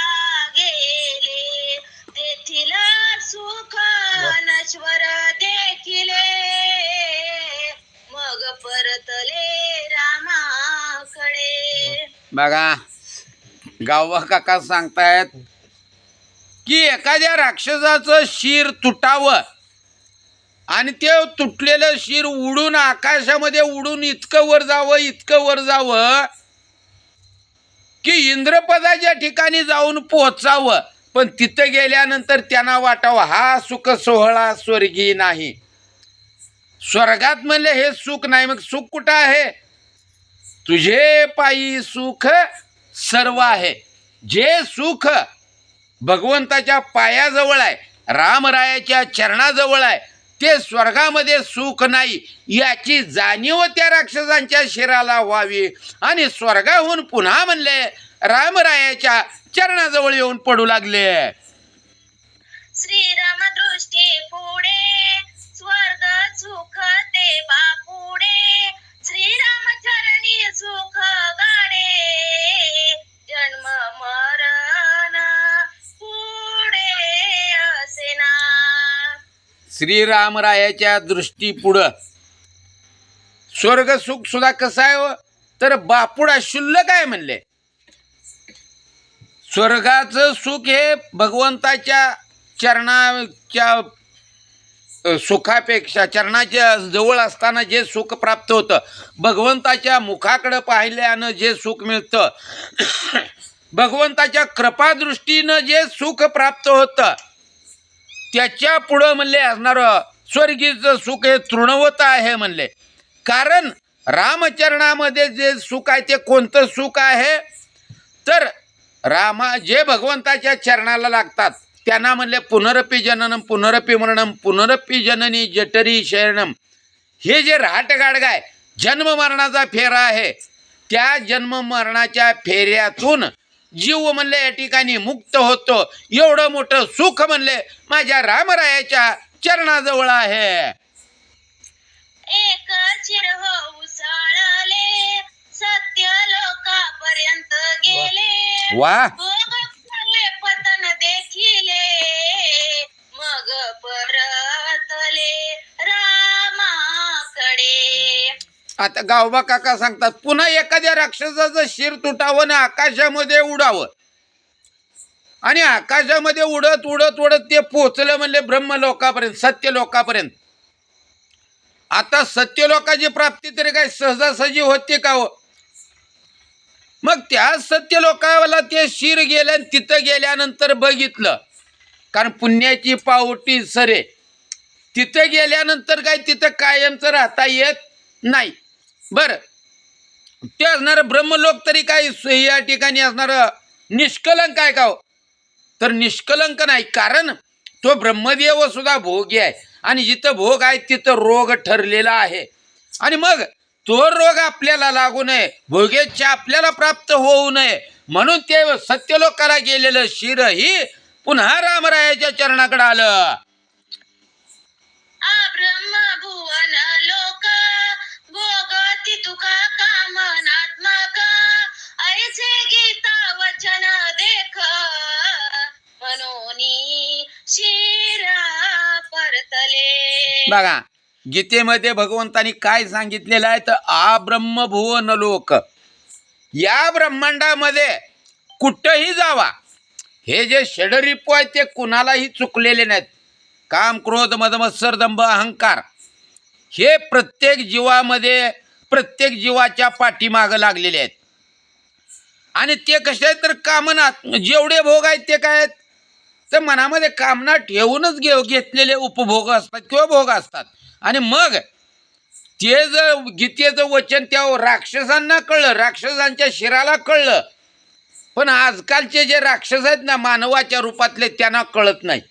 गेले तेथील सुख नश्वर देखिले मग परतले रामाकडे. बघा गावबा काका सांगतायत की एखाद्या राक्षसाचं शिर तुटावं आणि ते तुटलेलं शिर उडून आकाशामध्ये उडून इतकं वर जावं की इंद्रपदाच्या ठिकाणी जाऊन पोहोचावं. पण तिथं गेल्यानंतर त्यांना वाटावं हा सुख सोहळा स्वर्गी नाही. स्वर्गात म्हणले हे सुख नाही. मग सुख कुठं आहे? तुझे पायी सुख सर्व आहे. जे सुख भगवंताच्या पायाजवळ आहे, रामरायाच्या चरणाजवळ आहे, ते स्वर्गामध्ये सुख नाही याची जाणीव त्या राक्षसांच्या शिराला व्हावी. आणि स्वर्गाहून पुन्हा म्हणले रामरायाच्या चरणाजवळ येऊन पडू लागले. श्रीराम दृष्टी पुढे स्वर्ग सुख ते बापुडे श्रीराम चरणी सुख गाडे जन्म मरण पुढे असेना. श्रीरामरायाच्या दृष्टीपुढं स्वर्ग सुख सुद्धा कसं आहे हो? तर बापुडा शुल्लक आहे म्हणले. स्वर्गाचं सुख हे भगवंताच्या चरणाच्या सुखापेक्षा चरणाच्या जवळ असताना जे सुख प्राप्त होतं, भगवंताच्या मुखाकडं पाहिल्यानं जे सुख मिळतं, भगवंताच्या कृपादृष्टीनं जे सुख प्राप्त होतं त्याच्या पुढं म्हणले असणारं स्वर्गीचं सुख हे तृणवत आहे म्हणले. कारण रामचरणामध्ये जे सुख आहे ते कोणतं सुख आहे तर जे भगवंताच्या चरणाला लागतात त्यांना म्हणले पुनरपी जननम पुनरपी मरणम पुनरपी जननी जठरी शयनम. हे जे राहटगाडगा आहे, जन्म मरणाचा फेरा आहे, त्या जन्म मरणाच्या फेऱ्यातून जीव म्हणले या ठिकाणी मुक्त होतो. एवढं मोठं सुख म्हणले माझ्या रामरायाच्या चरणाजवळ आहे. एक चिर हो उसळले सत्य लोकापर्यंत गेले वा पतन देखिले मग परतले रामाकडे. आता गावबा काका सांगतात पुन्हा एखाद्या राक्षसाचं शिर तुटावं ना आकाशामध्ये उडावं. आणि आकाशामध्ये उडत उडत उडत ते पोचलं म्हणले ब्रह्मलोकापर्यंत, सत्यलोकापर्यंत. आता सत्यलोकाची प्राप्ती तरी काय सहजासहजी होते का हो? मग त्या सत्यलोकाला ते शिर गेलं आणि तिथं गेल्यानंतर बघितलं, कारण पुण्याची पावटी सरे, तिथं गेल्यानंतर काय तिथं कायमचं राहता येत नाही. बरं, ते असणार ब्रह्मलोक तरी काय या ठिकाणी असणार निष्कलंक आहे का हो? तर निष्कलंक नाही, कारण तो ब्रह्मदेव सुद्धा भोगी आहे आणि जिथं भोग आहे तिथं रोग ठरलेला आहे. आणि मग तो रोग आपल्याला लागू नये, भोगेच्छा आपल्याला प्राप्त होऊ नये म्हणून ते सत्यलोकाला गेलेलं शिर ही पुन्हा रामरायाच्या चरणाकडे आलं. ब्रह्म भुवन लोक भोगती तुका कामनात्मक ऐसे गीता वचन देख मनोनी शिरा परतले. बघा गीतेमध्ये भगवंतानी काय सांगितलेलं आहे तर आब्रह्मभुवन लोक, या ब्रह्मांडामध्ये कुठंही जावा, हे जे षडरिपू आहेत ते कुणालाही चुकलेले नाहीत. काम क्रोध मद मत्सर दंभ अहंकार हे प्रत्येक जीवामध्ये प्रत्येक जीवाच्या पाठीमागं लागलेले आहेत. आणि ते कसे आहेत तर कामना, जेवढे भोग आहेत ते काय आहेत तर मनामध्ये कामना ठेवूनच घेतलेले उपभोग असतात किंवा भोग असतात. आणि मग ते जर गीतेचं वचन त्या राक्षसांना कळलं, राक्षसांच्या शिराला कळलं, पण आजकालचे जे राक्षस आहेत ना मानवाच्या रूपातले त्यांना कळत नाही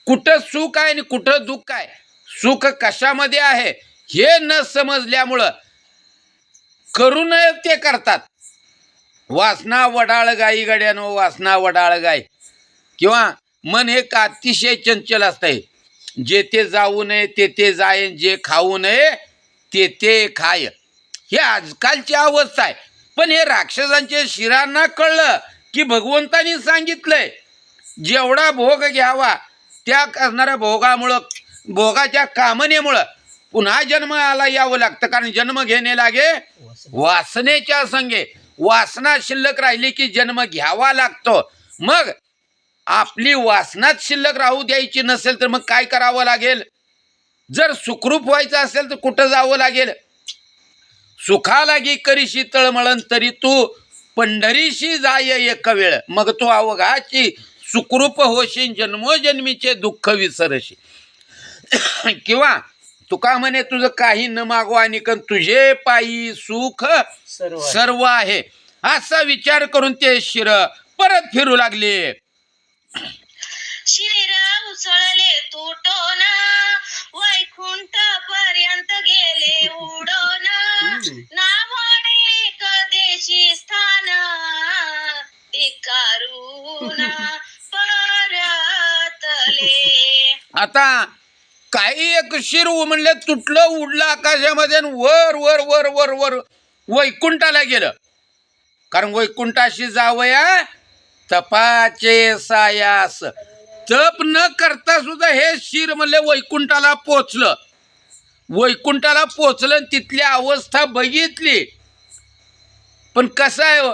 कुठं सुख आहे आणि कुठं दुःख आहे, सुख कशामध्ये आहे हे न समजल्यामुळं करू नये ते करतात. वासना वडाळ गाई गड्यानो वासना वडाळ गाय, किंवा मन हे अतिशय चंचल असतंय, जे ते जाऊ नये ते ते जाय, जे खाऊ नये ते ते खाय, हे आजकालची अवस्था आहे. पण हे राक्षसांच्या शिरांना कळलं की भगवंतानी सांगितलंय जेवढा भोग घ्यावा त्या करणाऱ्या भोगामुळं, भोगाच्या कामनेमुळं पुन्हा जन्माला यावं लागतं. कारण जन्म घेणे लागे वासनेच्या संगे, वासना शिल्लक राहिली की जन्म घ्यावा लागतो. मग आपली वासनाच शिल्लक राहू द्यायची नसेल तर मग काय करावं लागेल? जर सुखरूप व्हायचं असेल तर कुठं जावं लागेल? सुखा लागी करीशी तळमळण तरी तू पंढरीशी जाय एक वेळ, मग तू अवघाची सुखरूप होशील जन्मोजन्मीचे दुःख विसरशी. किंवा तुका म्हणे तुझं काही न मागवा आणि तुझे पायी सुख सर्व आहे, असा विचार करून ते शिर परत फिरू लागले. शिर उसळले तुटोन वैकुंठ पर्यंत गेले उडोन नावाने कदेशी स्थान धिक्कारून परतले. आता काही एक शिर म्हणले तुटलं, उडलं आकाशामध्ये आणि वर वर वर वर वर वैकुंठाला गेलं. कारण वैकुंठाशी जावया तपाचे सायास, तप न करता सुद्धा हे शिर म्हणले वैकुंठाला पोचलं. वैकुंठाला पोचलं आणि तिथली अवस्था बघितली. पण कसं आहे हो,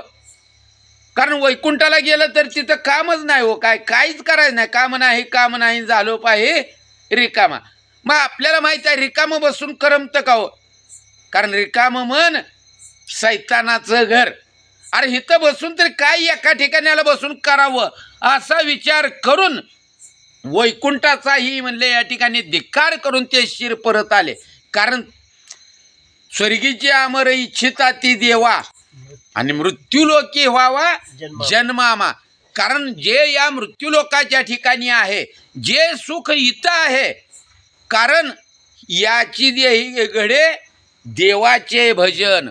कारण वैकुंठाला गेलं तर तिथं कामच नाही हो, काहीच करायचं नाही, काम नाही झालो पाहिजे रिकामा. मग आपल्याला माहित आहे रिकामं बसून करमतं का हो? कारण रिकामं मन सैतानाचं घर. अरे इथं बसून तरी काय एका ठिकाणाला बसून करावं असा विचार करून वैकुंठाचाही म्हणले या ठिकाणी धिक्कार करून ते शिर परत आले. कारण स्वर्गीची अमर इच्छिता ती देवा आणि मृत्यूलोकी व्हावा जन्मामा. कारण जे या मृत्यूलोकाच्या ठिकाणी आहे, जे सुख इथं आहे, कारण याची देही घडे देवाचे भजन.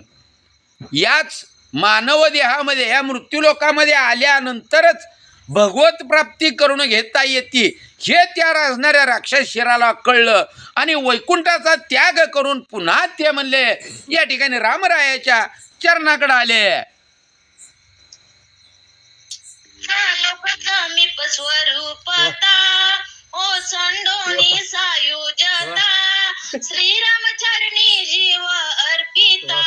याच मानव देहामध्ये या मृत्यूलोकामध्ये आल्यानंतरच भगवत प्राप्ती करून घेता येते हे त्या राजणाऱ्या राक्षस शिराला कळलं. आणि वैकुंठाचा त्याग करून पुन्हा ते म्हणले या ठिकाणी रामरायाच्या चरणाकडे आले. समीप स्वरूपता ओसंडोनी सायुजता श्रीरामचरणी जीव अर्पिता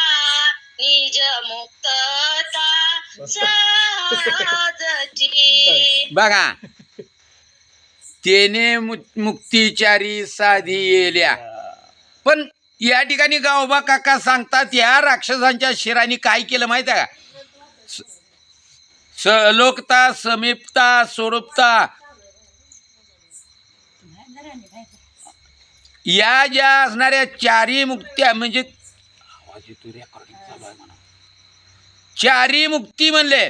निज मुक्तता सहजची. बघा तेने मुक्तिचारी साधी येल्या. पण या ठिकाणी गावबा काका सांगतात या राक्षसांच्या शिराने काय केलं माहिती आहे का? सलोकता समीपता स्वरूपता या ज्या असणाऱ्या चारी मुक्त्या म्हणजे चारी मुक्ती म्हणले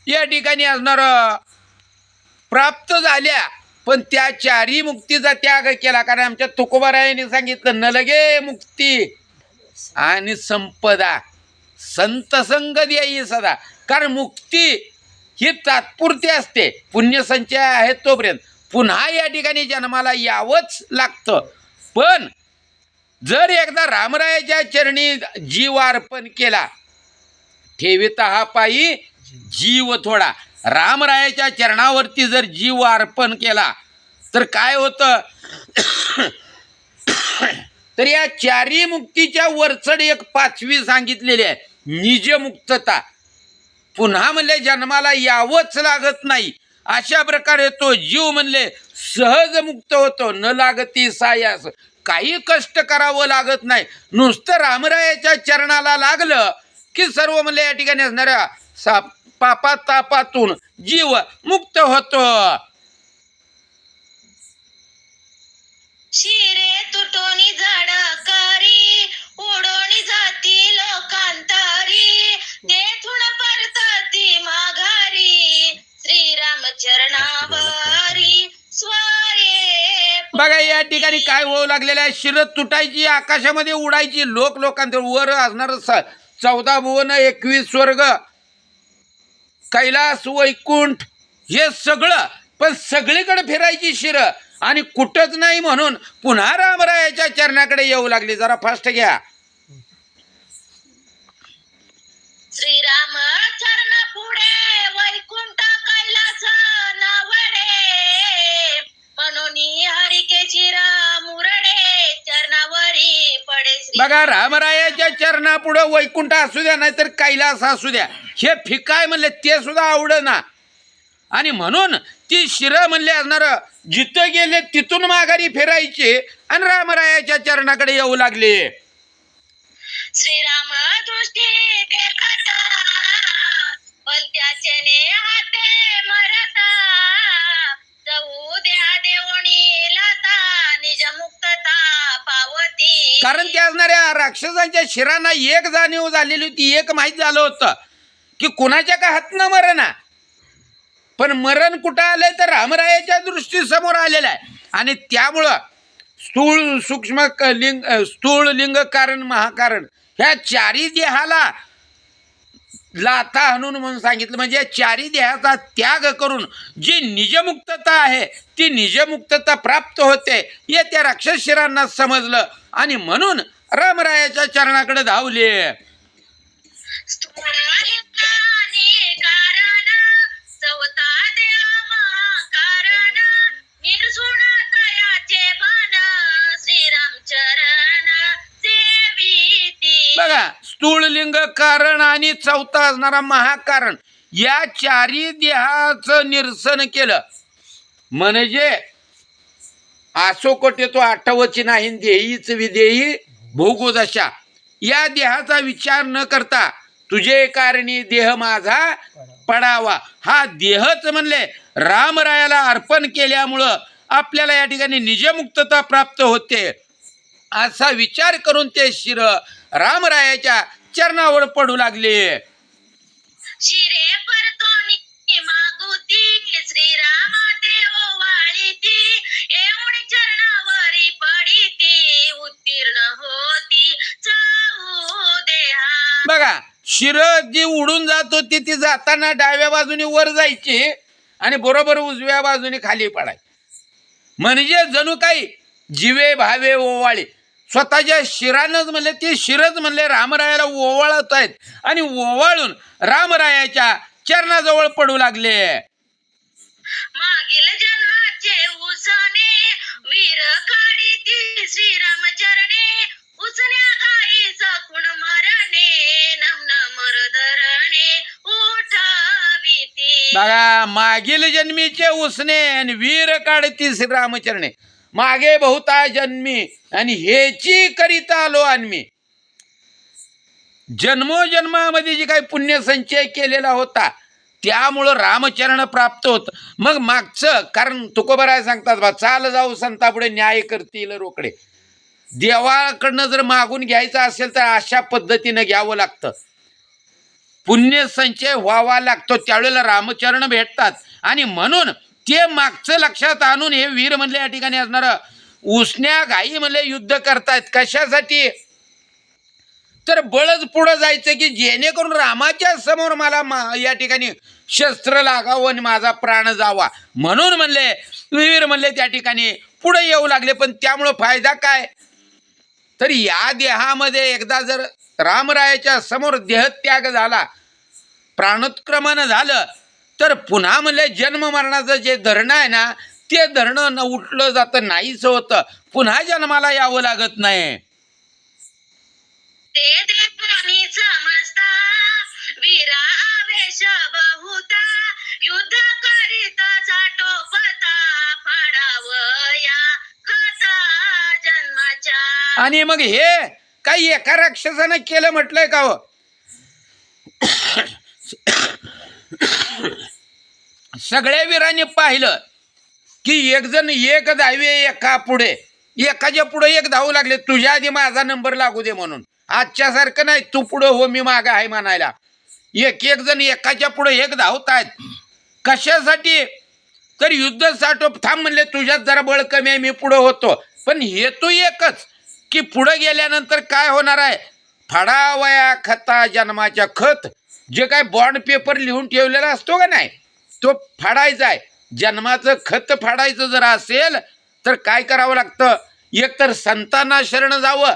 या ठिकाणी असणार प्राप्त झाल्या, पण त्या चारी मुक्तीचा त्याग केला. कारण आमच्या तुकोबारायांनी सांगितलं न लगे मुक्ती आणि संपदा संत संग द्यायी सदा. कारण मुक्ती ही तात्पुरती असते, पुण्यसंचय आहे तोपर्यंत. पुन्हा या ठिकाणी जन्माला यावंच लागतं. पण जर एकदा रामरायाच्या चरणी जीव अर्पण केला, ठेविता हा पायी जीव थोडा. रामरायाच्या चरणावरती जर जीव अर्पण केला तर काय होतं तर या चारी मुक्तीच्या वरचढ एक पाचवी सांगितलेली आहे, निजमुक्तता. पुन्हा म्हणले जन्माला यावंच लागत नाही. अशा प्रकारे तो जीव म्हणले सहज मुक्त होतो. न लागती सायास, काही कष्ट करावं लागत नाही. नुसतं रामरायाच्या चरणाला लागलं की सर्व म्हणले या ठिकाणी असणाऱ्या पापातापातून जीव मुक्त होतो. शिरे तुटोनी झाडाकारी उडोनी जाती लोकांतारी तेथून परतती माघारी श्रीराम चरणावरी स्वारे. बघा या ठिकाणी काय होऊ लागलेलं आहे, शिरत तुटायची, आकाशामध्ये उडायची, लोकांतर वर असणार 14 भुवन 21 स्वर्ग, कैलास, वैकुंठ हे सगळं, पण सगळीकडे फिरायची शिर आणि कुठंच नाही. म्हणून पुन्हा रामरायाच्या चरणाकडे येऊ लागली. जरा फास्ट घ्या. श्रीराम चरण पुढे वैकुंठ कैलास नावडे म्हणून हरिकेची मुरडे चरणावरी पडे. बघा रामरायाच्या चरणापुढं वैकुंठ असू द्या नाहीतर कैलास असू द्या, हे फिकाय म्हणले ते सुद्धा आवडना. आणि म्हणून ती शिरं म्हणले असणार जिथं गेले तिथून माघारी फिरायची आणि रामरायाच्या चरणाकडे येऊ लागले. श्रीराम दृष्टी देखत पलत्याचे ने हाते मरता जाऊ द्या देवणी लाता निज मुक्तता पावती. कारण त्या असणाऱ्या राक्षसांच्या शिरांना एक जाणीव झालेली होती, एक माहीत झालं होतं की कुणाच्या का हातनं मरणा. पण मरण कुठं आलंय तर रामरायाच्या दृष्टीसमोर आलेलं आहे. आणि त्यामुळं स्थूळ सूक्ष्म लिंग, स्थूळ लिंग कारण महाकारण ह्या चारी देहाला लाथा हाणून म्हणून सांगितलं. म्हणजे चारी देहाचा त्याग करून जी निजमुक्तता आहे ती निजमुक्तता प्राप्त होते हे त्या राक्षस शिरांना समजलं आणि म्हणून रामरायाच्या चरणाकडे धावले. बघा स्थूळ लिंग कारण आणि चौथा असणारा महाकारण या चारी देहाचं निरसन केलं. म्हणजे आसो कोटे तो आठवची नाही देहीच विदेही भोगोदशा. या देहाचा विचार न करता तुझे कारणी देह माझा पडावा, हा देहच म्हणले रामरायाला अर्पण केल्यामुळं आपल्याला या ठिकाणी निजमुक्तता प्राप्त होते. असा विचार करून ते शिर रामरायाच्या चरणावर पडू लागले. शिरे परतोनी मागुती श्रीरामा देव वाळीती एवढी चरणावरी पडिती उत्तीर्ण होती चाहू देहा. बघा शिर जी उडून जात होती ती जाताना डाव्या बाजूने वर जायची आणि बरोबर उजव्या बाजूने खाली पडायची. म्हणजे जणू काही जिवे भावे ओवाळे स्वतःच्या शिरानंच म्हणले, ते शिरच म्हणले रामरायाला ओवाळत आहेत आणि ओवाळून रामरायाच्या चरणाजवळ पडू लागले. मागील जन्माचे उसने वीर काढीती श्रीराम चरणे उसन्या गाई सकून मरणे नमन मरधरणे उठावीती. बघा मागील जन्मीचे उसने आणि वीर काढती श्रीरामचरणे, मागे बहुता जन्मी आणि हेची करीता आलो आणि जन्मोजन्मामध्ये जी काही पुण्यसंचय केलेला होता त्यामुळं रामचरण प्राप्त होत. मग मागचं कारण तुकोबाराय सांगतात बा चाल जाऊ संतापुढे न्याय करतील रोकडे. देवाकडनं जर मागून घ्यायचं असेल तर अशा पद्धतीनं घ्यावं लागतं. पुण्यसंचय व्हावा लागतो त्यावेळेला रामचरण भेटतात आणि म्हणून ते मागचं लक्षात आणून हे वीर म्हणले या ठिकाणी असणारं उसण्या घाई म्हणले युद्ध करतायत. कशासाठी? तर बळच पुढं जायचं की जेणेकरून रामाच्या समोर मला या ठिकाणी शस्त्र लागावं आणि माझा प्राण जावा. म्हणून म्हणले वीर म्हणले त्या ठिकाणी पुढे येऊ लागले. पण त्यामुळं फायदा काय? तर या देहामध्ये एकदा जर रामरायाच्या समोर देहत्याग झाला, प्राणोत्क्रमण झालं, तर पुन्हा म्हणले जन्म मरणाचं जे धरणं आहे ना ते धरणं न उठलं जातं, नाहीच होतं. पुन्हा जन्माला यावं लागत नाही. ते देवानी समजता वीरा आवेश बहुता युद्ध करीत टोपता फाडावया खाता जन्माच्या. आणि मग हे काही एका राक्षसानं केलं म्हटलंय का हो? सगळ्या वीरांनी पाहिलं की एक जण एक धावे एका पुढे, एकाच्या पुढे एक धावू लागले. तुझ्या आधी माझा नंबर लागू दे म्हणून. आजच्या सारखं नाही तू पुढं हो मी मागं आहे म्हणायला. एक एक जण एकाच्या पुढे एक धावतायत. कशासाठी? तर युद्ध साठोप थांब म्हणले तुझ्यात जरा बळ कमी आहे मी पुढं होतो. पण हेतू एकच की पुढं गेल्यानंतर काय होणार आहे? फाडावया खता जन्माच्या. खत जे काय बॉन्ड पेपर लिहून ठेवलेला असतो का नाही तो फाडायचा आहे. जन्माचं खत फाडायचं जर असेल तर काय करावं लागतं? एक तर संतांना शरण जावं,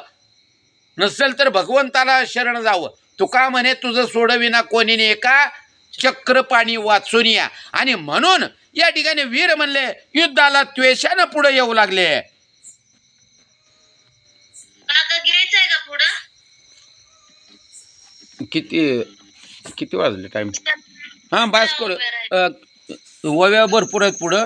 नसेल तर भगवंताला शरण जावं. तुका म्हणे तुझं सोडविना कोणी एका चक्र पाणी वाचून या. आणि म्हणून या ठिकाणी वीर म्हणले युद्धाला त्वेषानं पुढे येऊ लागले. काका घ्यायचंय का पुढं? किती वाजले टाइम? हां बास करू. वव्या भरपूर आहेत पुढं.